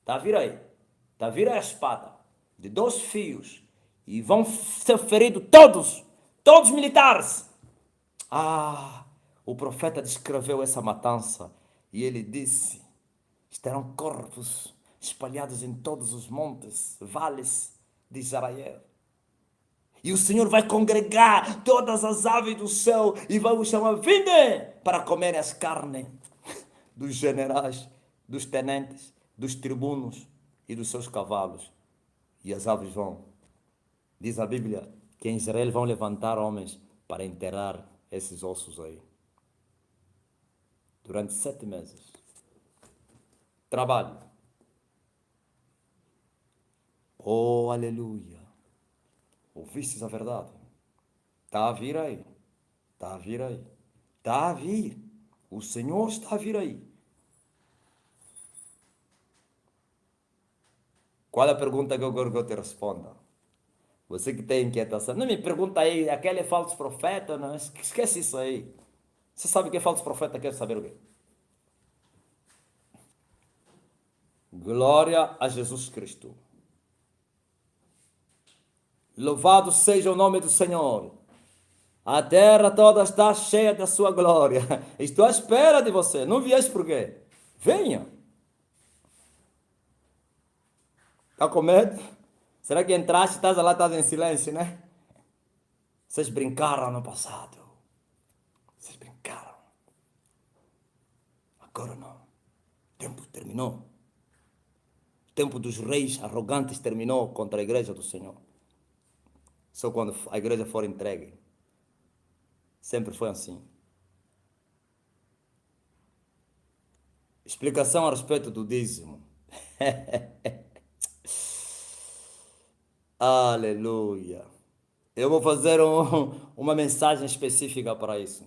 Está a vir aí. Está a vir a espada de 2 fios. E vão ser feridos todos militares. O profeta descreveu essa matança. E ele disse, estarão corpos espalhados em todos os montes, vales de Israel. E o Senhor vai congregar todas as aves do céu e vai os chamar, vinde para comer as carnes dos generais, dos tenentes, dos tribunos e dos seus cavalos. E as aves vão. Diz a Bíblia que em Israel vão levantar homens para enterrar esses ossos aí. Durante 7 meses. Trabalho. Oh, aleluia. Ouvistes a verdade? Está a vir aí. Está a vir aí. Está a vir. O Senhor está a vir aí. Qual é a pergunta que eu quero que eu te responda? Você que tem inquietação. Não me pergunta aí, aquele é falso profeta, não? Esquece isso aí. Você sabe o que é falso profeta? Quer saber o quê? Glória a Jesus Cristo. Louvado seja o nome do Senhor. A terra toda está cheia da sua glória. Estou à espera de você. Não vieste por quê? Venha. Está com medo? Será que entraste e estás lá, estás em silêncio, né? Vocês brincaram no passado. Vocês brincaram. Agora não. O tempo terminou. O tempo dos reis arrogantes terminou contra a igreja do Senhor. Só quando a igreja for entregue. Sempre foi assim. Explicação a respeito do dízimo. Aleluia. Eu vou fazer uma mensagem específica para isso.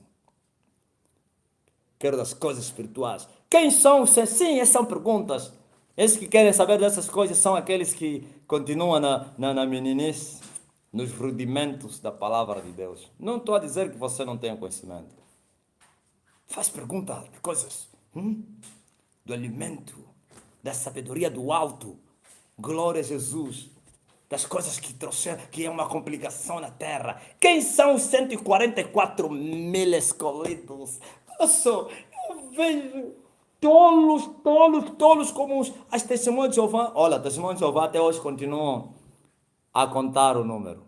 Quero das coisas espirituais. Quem são os... Sim, essas são perguntas. Esses que querem saber dessas coisas são aqueles que continuam na meninice, nos rudimentos da palavra de Deus. Não estou a dizer que você não tenha conhecimento. Faz pergunta de coisas. Do alimento, da sabedoria do alto. Glória a Jesus. Das coisas que trouxeram, que é uma complicação na terra. Quem são os 144 mil escolhidos? Eu vejo tolos como as testemunhas de Jeová. Olha, testemunhas de Jeová até hoje continuam a contar o número.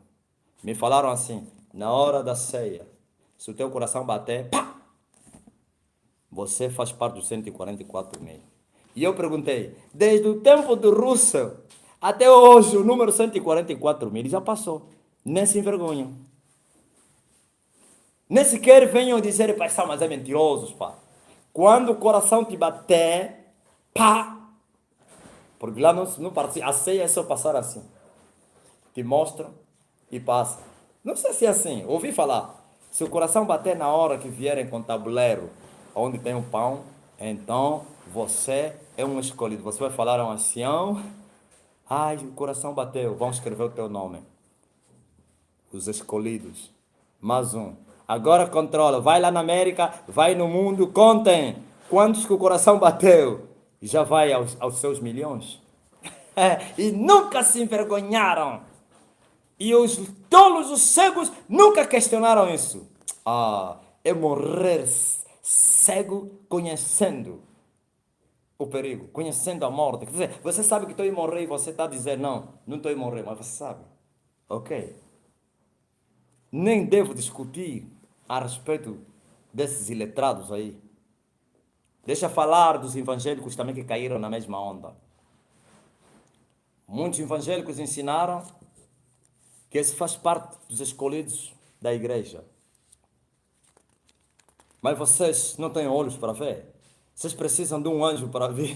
Me falaram assim, na hora da ceia, se o teu coração bater, pá, você faz parte dos 144 mil. E eu perguntei, desde o tempo do Russell até hoje, o número 144 mil já passou. Nem se envergonham. Nem sequer venham dizer, pai, mas é mentirosos, pá. Quando o coração te bater, pá. Porque lá não participa. A ceia é só passar assim. Te mostram e passa. Não sei se é assim. Ouvi falar. Se o coração bater na hora que vierem com tabuleiro, onde tem o pão, então você é um escolhido. Você vai falar a um ancião. Ai, o coração bateu. Vão escrever o teu nome. Os escolhidos. Mais um. Agora controla. Vai lá na América, vai no mundo, contem quantos que o coração bateu. E já vai aos seus milhões. E nunca se envergonharam. E os tolos, os cegos, nunca questionaram isso. É morrer cego conhecendo o perigo, conhecendo a morte. Quer dizer, você sabe que estou a morrer e você está a dizer, não estou a morrer, mas você sabe. Ok. Nem devo discutir a respeito desses iletrados aí. Deixa falar dos evangélicos também que caíram na mesma onda. Muitos evangélicos ensinaram que esse faz parte dos escolhidos da igreja. Mas vocês não têm olhos para ver. Vocês precisam de um anjo para vir,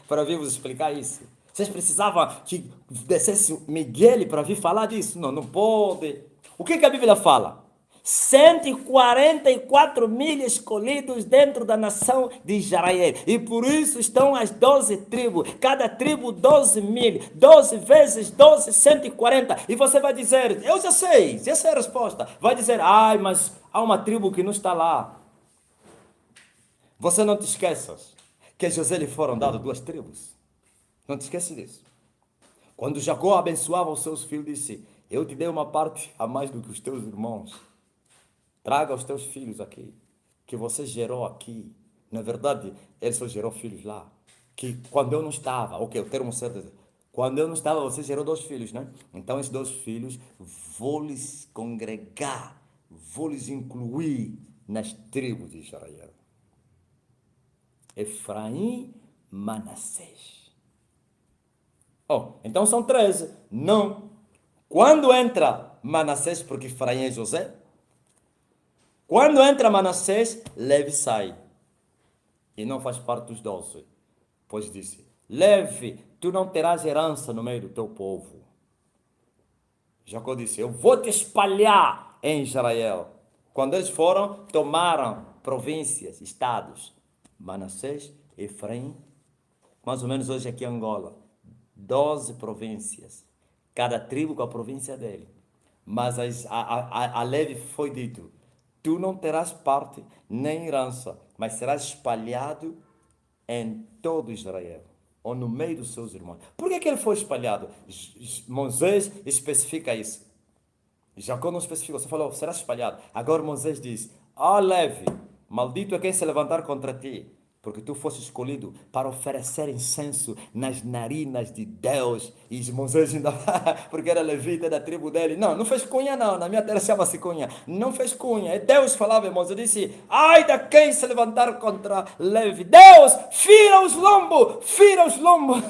para vir vos explicar isso. Vocês precisavam que descesse Miguel para vir falar disso. Não pode. O que a Bíblia fala? 144 mil escolhidos dentro da nação de Israel. E por isso estão as 12 tribos. Cada tribo 12 mil. 12 vezes 12, 140. E você vai dizer, eu já sei. Essa é a resposta. Vai dizer, mas há uma tribo que não está lá. Você não te esqueças que a José lhe foram dadas 2 tribos. Não te esqueça disso. Quando Jacó abençoava os seus filhos, disse, eu te dei uma parte a mais do que os teus irmãos. Traga os teus filhos aqui, que você gerou aqui. Na verdade, ele só gerou filhos lá. Que quando eu não estava, ok, o termo certo é, quando eu não estava, você gerou 2 filhos, né? Então, esses 2 filhos, vou lhes congregar, vou lhes incluir nas tribos de Israel. Efraim, Manassés. Então são 13. Não. Quando entra Manassés, porque Efraim é José, quando entra Manassés, Levi sai. E não faz parte dos 12. Pois disse, Levi, tu não terás herança no meio do teu povo. Jacó disse, eu vou te espalhar em Israel. Quando eles foram, tomaram províncias, estados. Manassés, Efraim, mais ou menos hoje aqui em Angola. 12 províncias, cada tribo com a província dele. Mas a Levi foi dito, tu não terás parte nem herança, mas serás espalhado em todo Israel, ou no meio dos seus irmãos. Por que ele foi espalhado? Moisés especifica isso. Jacó não especificou, você falou, será espalhado. Agora Moisés diz, Levi, maldito é quem se levantar contra ti, porque tu foste escolhido para oferecer incenso nas narinas de Deus. E Moisés ainda, porque era levita da tribo dele, não fez cunha não, na minha terra chama-se cunha, não fez cunha, é Deus falava, Moisés disse, ai da quem se levantar contra Levi, Deus, fira os lombos,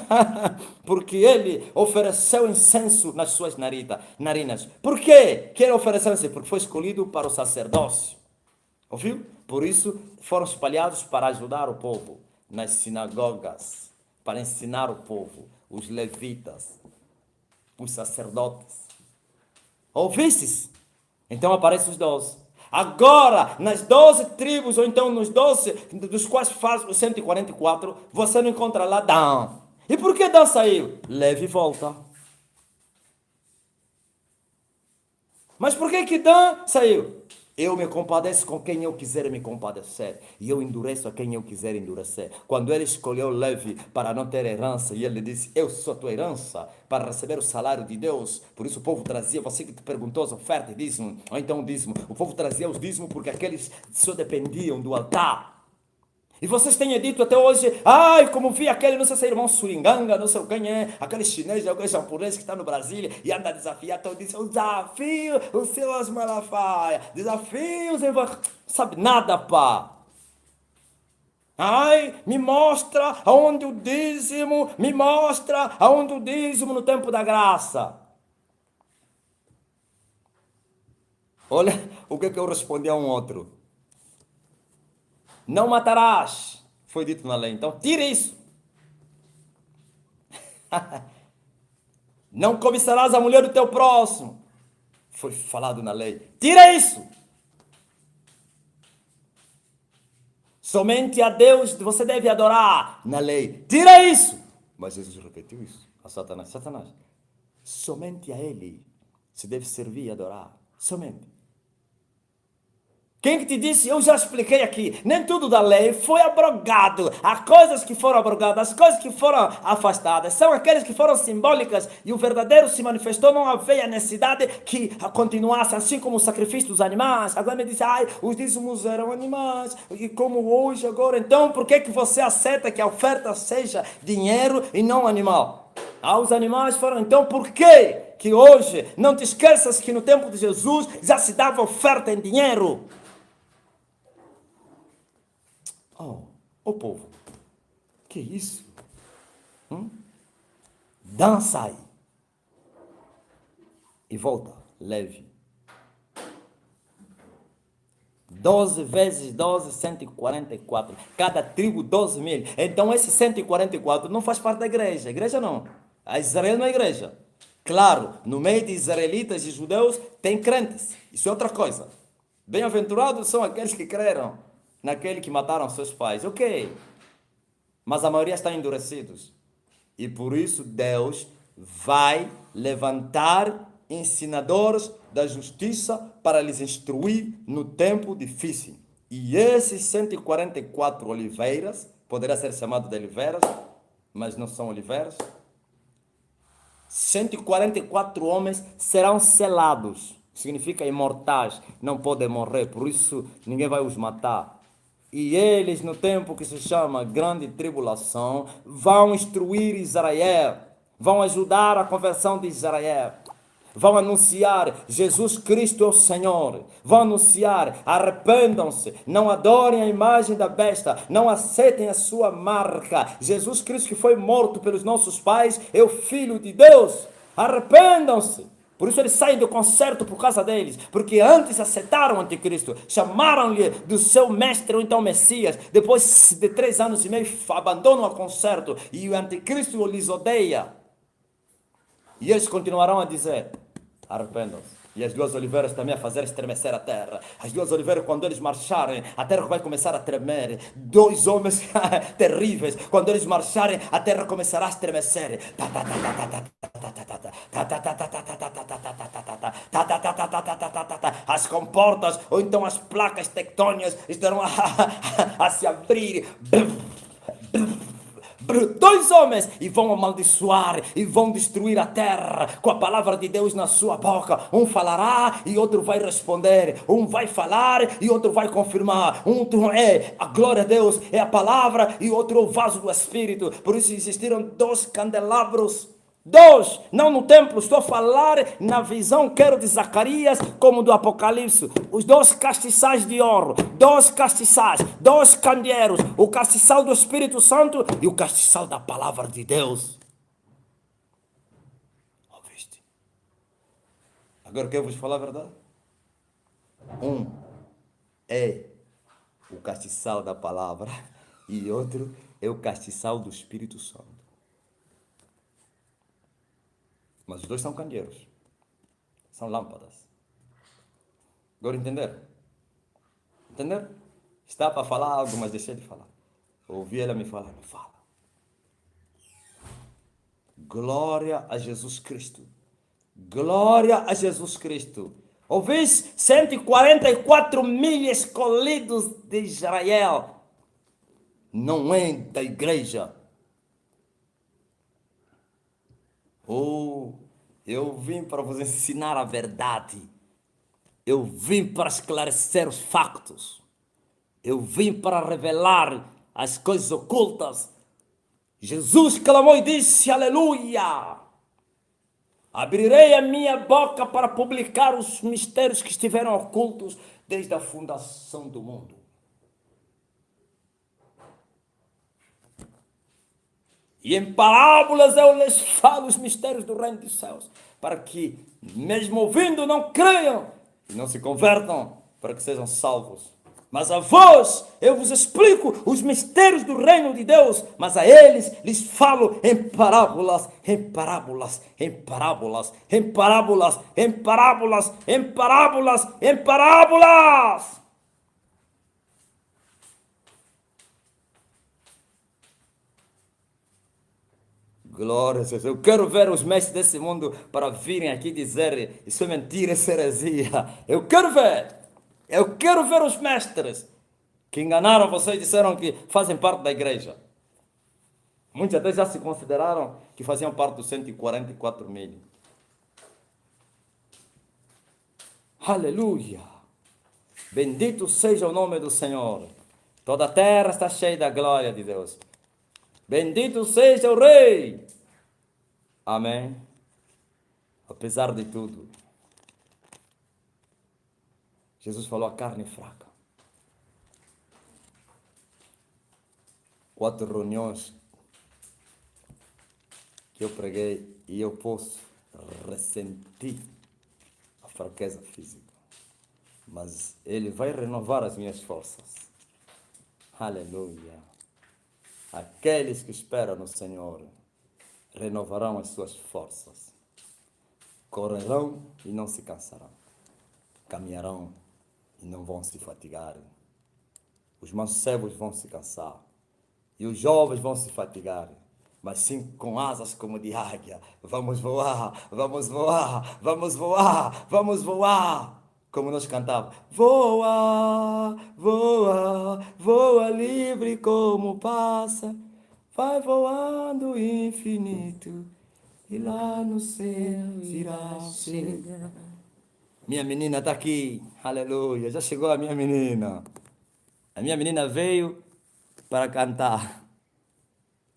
porque ele ofereceu incenso nas suas narinas. Por quê que ele ofereceu incenso? Porque foi escolhido para o sacerdócio. Ouviu? Por isso foram espalhados para ajudar o povo nas sinagogas, para ensinar o povo, os levitas, os sacerdotes. Ouvistes? Então aparecem os 12. Agora, nas 12 tribos, ou então nos 12, dos quais faz os 144, você não encontra lá Dan. E por que Dan saiu? Levi volta. Mas por que Dan saiu? Eu me compadeço com quem eu quiser me compadecer. E eu endureço a quem eu quiser endurecer. Quando ele escolheu Levi para não ter herança, e ele disse, eu sou a tua herança, para receber o salário de Deus. Por isso o povo trazia, você que te perguntou as ofertas e dízimo, ou então o dízimo. O povo trazia os dízimos porque aqueles só dependiam do altar. E vocês têm dito até hoje, como vi aquele, não sei se é irmão Suringanga, não sei quem é, aquele chinês, aquele japonês que está no Brasil e anda a desafiar, então disse, o desafio, o Silas Malafaia, desafios, sabe nada, pá. Me mostra aonde o dízimo, no tempo da graça. Olha o que eu respondi a um outro. Não matarás, foi dito na lei. Então, tira isso. Não cobiçarás a mulher do teu próximo. Foi falado na lei. Tira isso. Somente a Deus você deve adorar na lei. Tira isso. Mas Jesus repetiu isso a Satanás. Satanás, somente a Ele se deve servir e adorar. Somente. Quem que te disse? Eu já expliquei aqui. Nem tudo da lei foi abrogado. Há coisas que foram abrogadas, as coisas que foram afastadas. São aquelas que foram simbólicas e o verdadeiro se manifestou. Não havia necessidade que continuasse assim como o sacrifício dos animais. Agora me diz, os dízimos eram animais. E como hoje, agora. Então, por que você aceita que a oferta seja dinheiro e não animal? Os animais foram. Então, por que hoje, não te esqueças que no tempo de Jesus já se dava oferta em dinheiro? O povo, que isso? Dança aí. E volta, Levi. 12 vezes 12, 144. Cada tribo, 12 mil. Então, esse 144 não faz parte da igreja. A igreja não. A Israel não é igreja. Claro, no meio de israelitas e judeus, tem crentes. Isso é outra coisa. Bem-aventurados são aqueles que creram naquele que mataram seus pais. Ok. Mas a maioria está endurecidos. E por isso Deus vai levantar ensinadores da justiça para lhes instruir no tempo difícil. E esses 144 oliveiras, poderá ser chamado de oliveiras, mas não são oliveiras. 144 homens serão selados. Significa imortais. Não podem morrer, por isso ninguém vai os matar. E eles, no tempo que se chama Grande Tribulação, vão instruir Israel, vão ajudar a conversão de Israel, vão anunciar Jesus Cristo é o Senhor, vão anunciar, arrependam-se, não adorem a imagem da besta, não aceitem a sua marca. Jesus Cristo que foi morto pelos nossos pais é o Filho de Deus, arrependam-se. Por isso eles saem do concerto por causa deles, porque antes aceitaram o anticristo, chamaram-lhe do seu mestre ou então Messias, depois de 3 anos e meio abandonam o concerto e o anticristo lhes odeia. E eles continuarão a dizer, arrependam-se. E as duas oliveiras também a fazer estremecer a terra. As duas oliveiras, quando eles marcharem, a terra vai começar a tremer. Dois homens terríveis, quando eles marcharem, a terra começará a estremecer. As comportas, ou então as placas tectônicas, estarão a se abrir. Dois homens e vão amaldiçoar e vão destruir a terra com a palavra de Deus na sua boca. Um falará e outro vai responder. Um vai falar e outro vai confirmar. Um é a glória a Deus, é a palavra, e outro é o vaso do Espírito. Por isso existiram dois candelabros. Dois, não no templo, estou a falar na visão, quero de Zacarias, como do Apocalipse. Os dois castiçais de ouro, dois castiçais, dois candeeiros, o castiçal do Espírito Santo e o castiçal da palavra de Deus. Ouviste? Agora quero vos falar a verdade. Um é o castiçal da palavra e outro é o castiçal do Espírito Santo. Mas os dois são candeeiros. São lâmpadas. Agora entenderam? Entenderam? Está para falar algo, mas deixei de falar. Ouvi ela me falar, me fala. Glória a Jesus Cristo. Glória a Jesus Cristo. Ouvis 144 mil escolhidos de Israel. Não é da igreja. Eu vim para vos ensinar a verdade. Eu vim para esclarecer os factos. Eu vim para revelar as coisas ocultas. Jesus clamou e disse, aleluia. Abrirei a minha boca para publicar os mistérios que estiveram ocultos desde a fundação do mundo. E em parábolas eu lhes falo os mistérios do reino dos céus, para que, mesmo ouvindo, não creiam e não se convertam, para que sejam salvos. Mas a vós eu vos explico os mistérios do reino de Deus, mas a eles lhes falo em parábolas, em parábolas, em parábolas, em parábolas, em parábolas, em parábolas, em parábolas. Glória a Deus. Eu quero ver os mestres desse mundo para virem aqui dizer isso é mentira, isso é heresia. Eu quero ver. Eu quero ver os mestres que enganaram vocês e disseram que fazem parte da igreja. Muitos até já se consideraram que faziam parte dos 144 mil. Aleluia. Bendito seja o nome do Senhor. Toda a terra está cheia da glória de Deus. Bendito seja o Rei. Amém. Apesar de tudo, Jesus falou a carne fraca. 4 reuniões que eu preguei e eu posso ressentir a fraqueza física. Mas Ele vai renovar as minhas forças. Aleluia. Aqueles que esperam no Senhor renovarão as suas forças. Correrão e não se cansarão. Caminharão e não vão se fatigar. Os mancebos vão se cansar. E os jovens vão se fatigar. Mas sim com asas como de águia. Vamos voar, vamos voar, vamos voar, vamos voar. Como nós cantávamos. Voa, voa, voa livre como passa. Vai voando infinito. E lá no céu irá chegar. Minha menina está aqui. Aleluia. Já chegou a minha menina. A minha menina veio para cantar.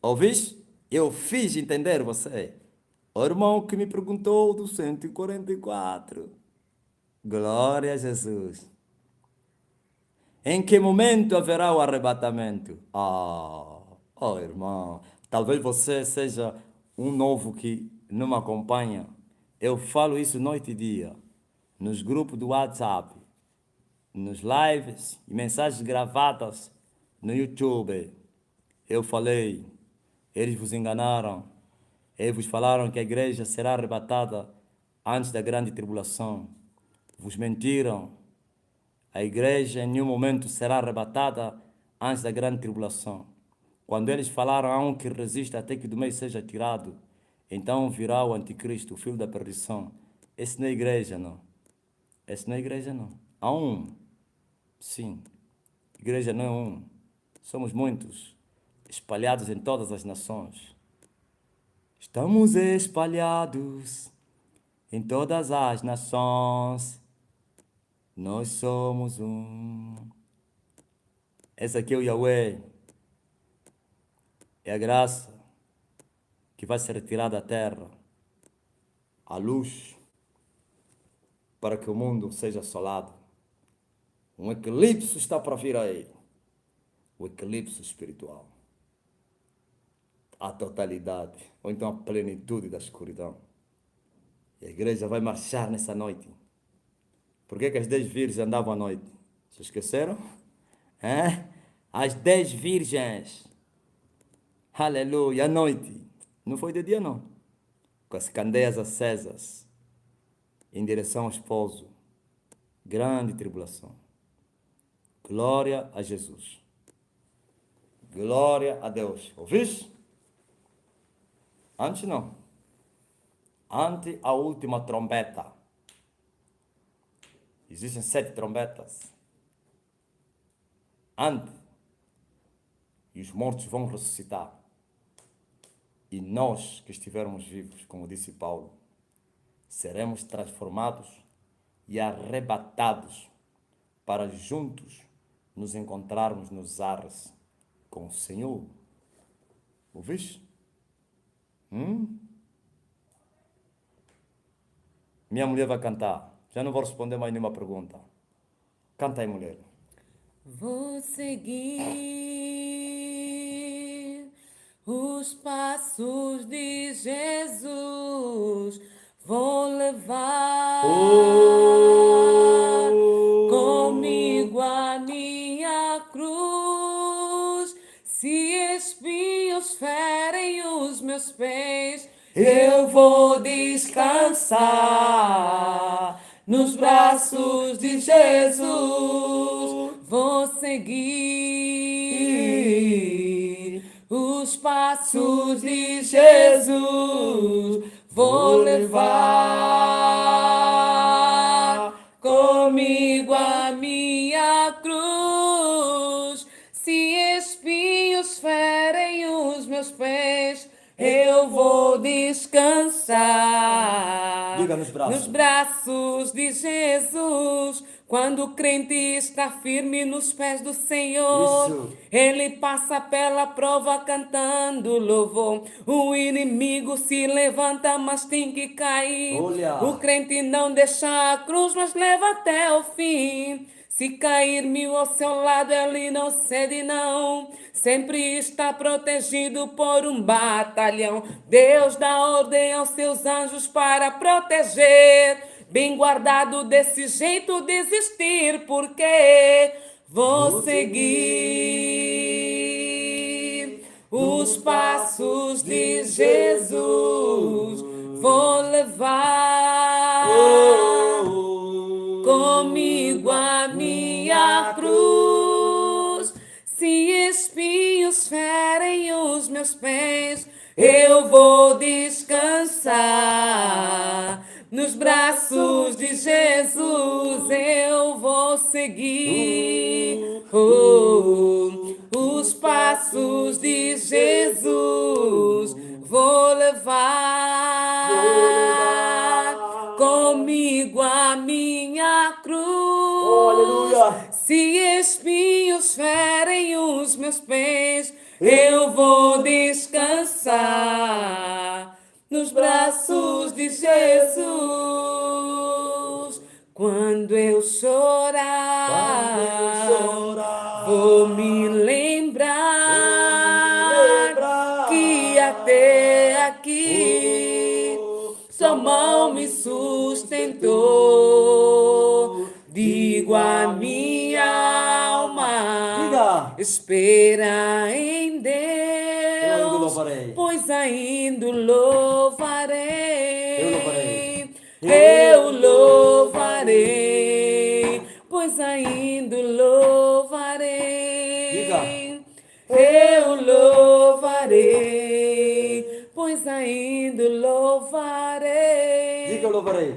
Ouviste? Eu fiz entender você. O irmão que me perguntou do 144. Glória a Jesus. Em que momento haverá o arrebatamento? Oh, irmão. Talvez você seja um novo que não me acompanha. Eu falo isso noite e dia. Nos grupos do WhatsApp. Nos lives e mensagens gravadas no YouTube. Eu falei. Eles vos enganaram. Eles vos falaram que a igreja será arrebatada antes da grande tribulação. Vos mentiram. A igreja em nenhum momento será arrebatada antes da grande tribulação. Quando eles falaram a um que resiste até que do meio seja tirado, então virá o anticristo, o filho da perdição. Esse não é igreja, não. Esse não é igreja, não. Há um. Sim. Igreja não é um. Somos muitos, espalhados em todas as nações. Estamos espalhados em todas as nações. Nós somos um. Esse aqui é o Yahweh. É a graça que vai ser retirada da terra. A luz para que o mundo seja assolado. Um eclipse está para vir aí. O eclipse espiritual. A totalidade, ou então a plenitude da escuridão. E a igreja vai marchar nessa noite. Por que as 10 virgens andavam à noite? Se esqueceram? As 10 virgens. Aleluia, à noite. Não foi de dia, não. Com as candeias acesas. Em direção ao esposo. Grande tribulação. Glória a Jesus. Glória a Deus. Ouviste? Antes não. Ante a última trombeta. Existem 7 trombetas. Ante. E os mortos vão ressuscitar. E nós que estivermos vivos, como disse Paulo, seremos transformados e arrebatados para juntos nos encontrarmos nos ares com o Senhor. Ouviste? Minha mulher vai cantar. Já não vou responder mais nenhuma pergunta. Canta aí, mulher. Vou seguir os passos de Jesus. Vou levar comigo a minha cruz. Se espinhos ferem os meus pés, eu vou descansar nos braços de Jesus. Vou seguir os passos de Jesus. Vou levar comigo a minha cruz. Se espinhos ferem os meus pés, eu vou descansar Diga nos braços de Jesus. Quando o crente está firme nos pés do Senhor, Isso. ele passa pela prova cantando louvor. O inimigo se levanta, mas tem que cair. Olha. O crente não deixa a cruz, mas leva até o fim. Se cair 1000 ao seu lado, ele não cede, não. Sempre está protegido por um batalhão. Deus dá ordem aos seus anjos para proteger. Bem guardado, desse jeito desistir, porque vou seguir os passos de Jesus. Vou levar comigo a minha cruz. Se espinhos ferem os meus pés, eu vou descansar nos braços de Jesus. Eu vou seguir os passos de Jesus. Vou levar comigo a minha cruz. Aleluia. Se espinhos ferem os meus pés, eu vou descansar nos braços de Jesus. Quando eu chorar, vou me lembrar que até aqui sua mão me sustentou. Digo a minha alma, espera em Deus, pois ainda louvarei. Eu louvarei. pois ainda o louvarei. Diga. Eu louvarei, pois ainda o louvarei. Diga, eu louvarei.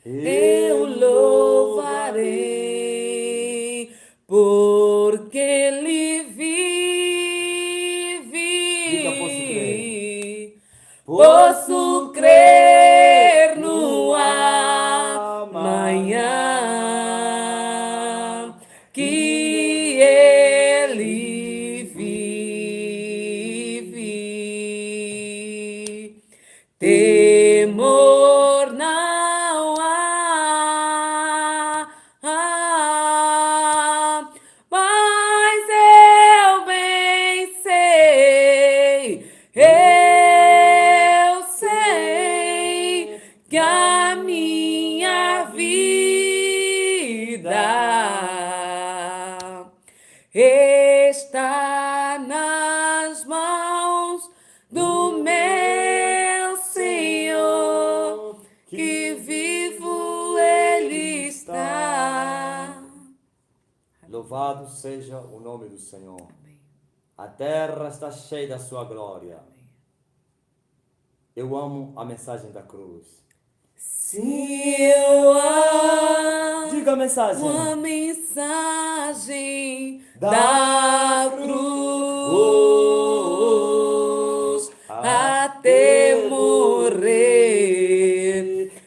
Eu louvarei, porque ele Diga, posso crer. vive. Posso crer no amanhã que ele vive. Temor não há, mas eu bem sei que a minha vida está nas mãos do meu Senhor, que vivo Ele está. Louvado seja o nome do Senhor. A terra está cheia da sua glória. Eu amo a mensagem da cruz. Se eu amo Diga a mensagem. a mensagem Da da cruz, até morrer,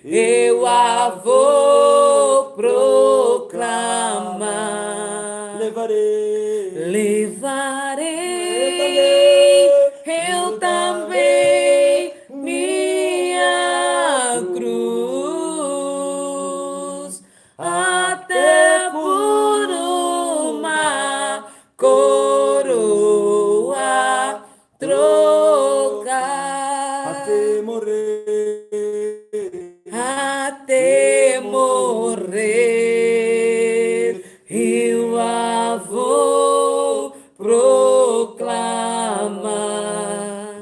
eu a vou proclamar. Levarei. Levarei eu também minha cruz, até por uma coroa trocar. Até morrer. Até morrer, eu a vou proclamar.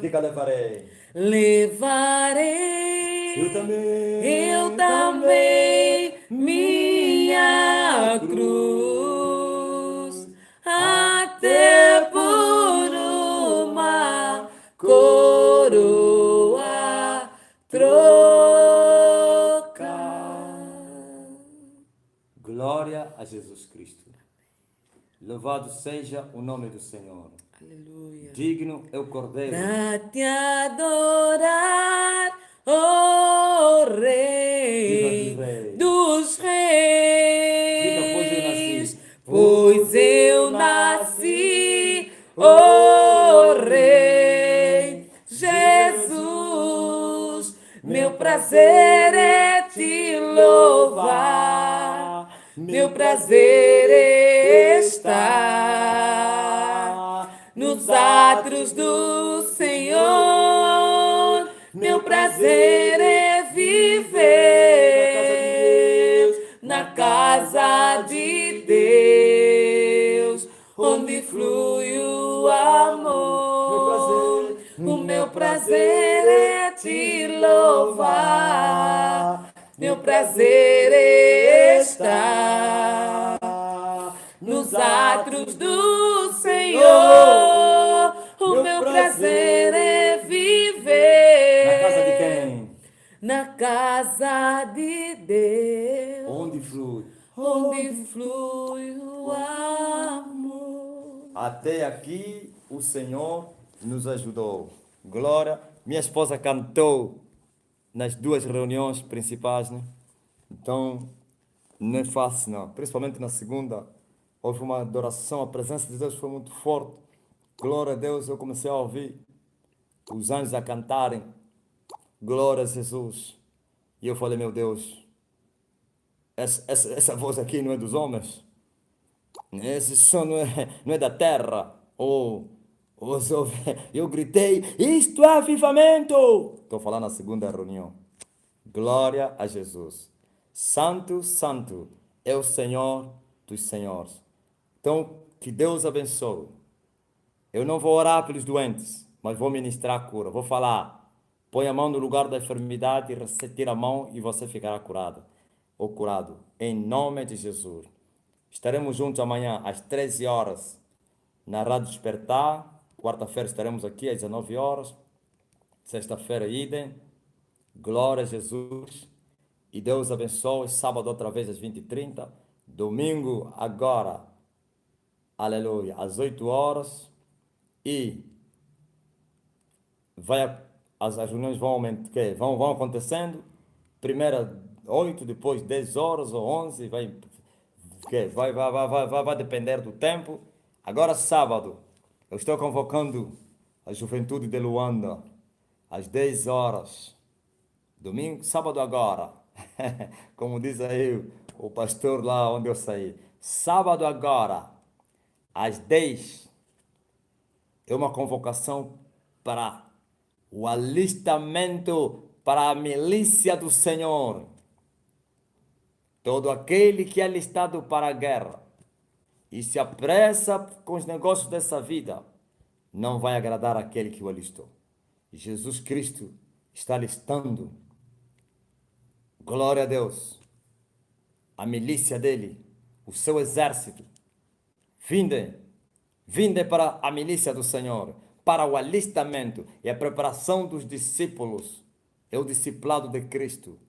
Diga, levarei. Levarei eu também minha cruz, até por uma coroa trocar. Glória a Jesus Cristo. Louvado seja o nome do Senhor. Aleluia. Digno é o Cordeiro. Pra te adorar, ó Rei Diga, Rei. dos Diga, pois eu Reis, nasci. pois eu nasci, ó Rei Jesus. Meu prazer é te louvar, meu prazer é estar nos átrios do Senhor. Meu prazer é viver na casa de Deus, onde flui o amor. O meu prazer é te louvar, meu prazer é estar nos átrios do Senhor. O meu prazer é viver Na casa de quem? na casa de Deus, Onde flui. onde flui o amor. Até aqui o Senhor nos ajudou. Glória. Minha esposa cantou nas duas reuniões principais, né? Então, não é fácil, não. Principalmente na segunda, houve uma adoração, a presença de Deus foi muito forte. Glória a Deus, eu comecei a ouvir os anjos a cantarem. Glória a Jesus. E eu falei, meu Deus, essa voz aqui não é dos homens? Esse som não é da terra. Eu gritei, isto é avivamento! Estou falando na segunda reunião. Glória a Jesus. Santo, santo é o Senhor dos senhores. Então, que Deus abençoe. Eu não vou orar pelos doentes, mas vou ministrar a cura. Vou falar, põe a mão no lugar da enfermidade e tira a mão e você ficará curado ou curado. Em nome de Jesus. Estaremos juntos amanhã às 13 horas na Rádio Despertar. Quarta-feira estaremos aqui às 19 horas. Sexta-feira, idem. Glória a Jesus. E Deus abençoe. Sábado, outra vez, às 20h30. Domingo, agora, aleluia, às 8 horas. E as reuniões vão aumentando, vão acontecendo. Primeira 8, depois 10 horas ou 11. Vai depender do tempo. Agora, sábado, eu estou convocando a juventude de Luanda às 10 horas. Domingo, sábado agora. Como diz aí o pastor lá onde eu saí. Sábado agora, às 10, é uma convocação para o alistamento para a milícia do Senhor. Todo aquele que é alistado para a guerra e se apressa com os negócios dessa vida, não vai agradar aquele que o alistou. Jesus Cristo está alistando, glória a Deus, a milícia dele, o seu exército. Vinde para a milícia do Senhor, para o alistamento e a preparação dos discípulos, é o discipulado de Cristo,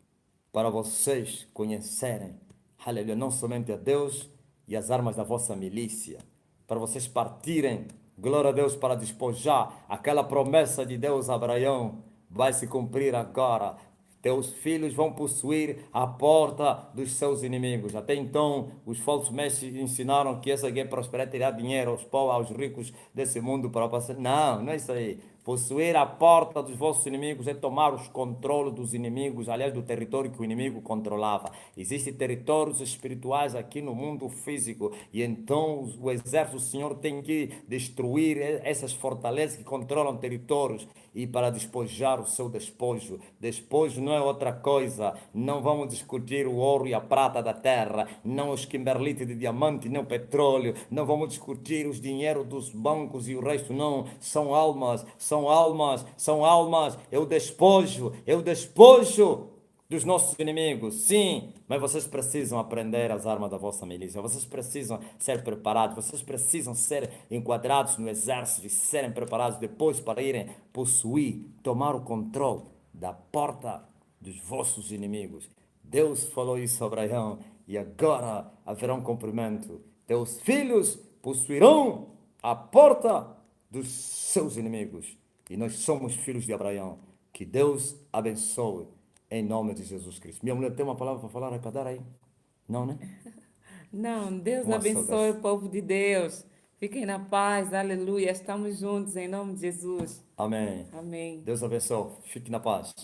para vocês conhecerem, aleluia, não somente a Deus e as armas da vossa milícia, para vocês partirem, glória a Deus, para despojar aquela promessa de Deus a Abraão, vai se cumprir agora. Teus filhos vão possuir a porta dos seus inimigos. Até então, os falsos mestres ensinaram que essa aqui é prosperar, tirar dinheiro aos povos, aos ricos desse mundo para passar. Não, não é isso aí. Possuir a porta dos vossos inimigos é tomar os controles dos inimigos, aliás, do território que o inimigo controlava. Existem territórios espirituais aqui no mundo físico e então o exército do Senhor tem que destruir essas fortalezas que controlam territórios e para despojar o seu despojo. Despojo não é outra coisa. Não vamos discutir o ouro e a prata da terra, não os kimberlites de diamante, nem o petróleo. Não vamos discutir os dinheiros dos bancos e o resto, não. São almas, são almas, são almas. Eu despojo dos nossos inimigos, sim, mas vocês precisam aprender as armas da vossa milícia, vocês precisam ser preparados, vocês precisam ser enquadrados no exército e serem preparados depois para irem possuir, tomar o controle da porta dos vossos inimigos. Deus falou isso a Abraão e agora haverá um cumprimento. Teus filhos possuirão a porta dos seus inimigos. E nós somos filhos de Abraão. Que Deus abençoe em nome de Jesus Cristo. Minha mulher tem uma palavra para falar, para dar aí? Não, né? Não, Deus Uma só abençoe dessa. o povo de Deus. Fiquem na paz, aleluia. Estamos juntos em nome de Jesus. Amém. Amém. Deus abençoe. Fique na paz.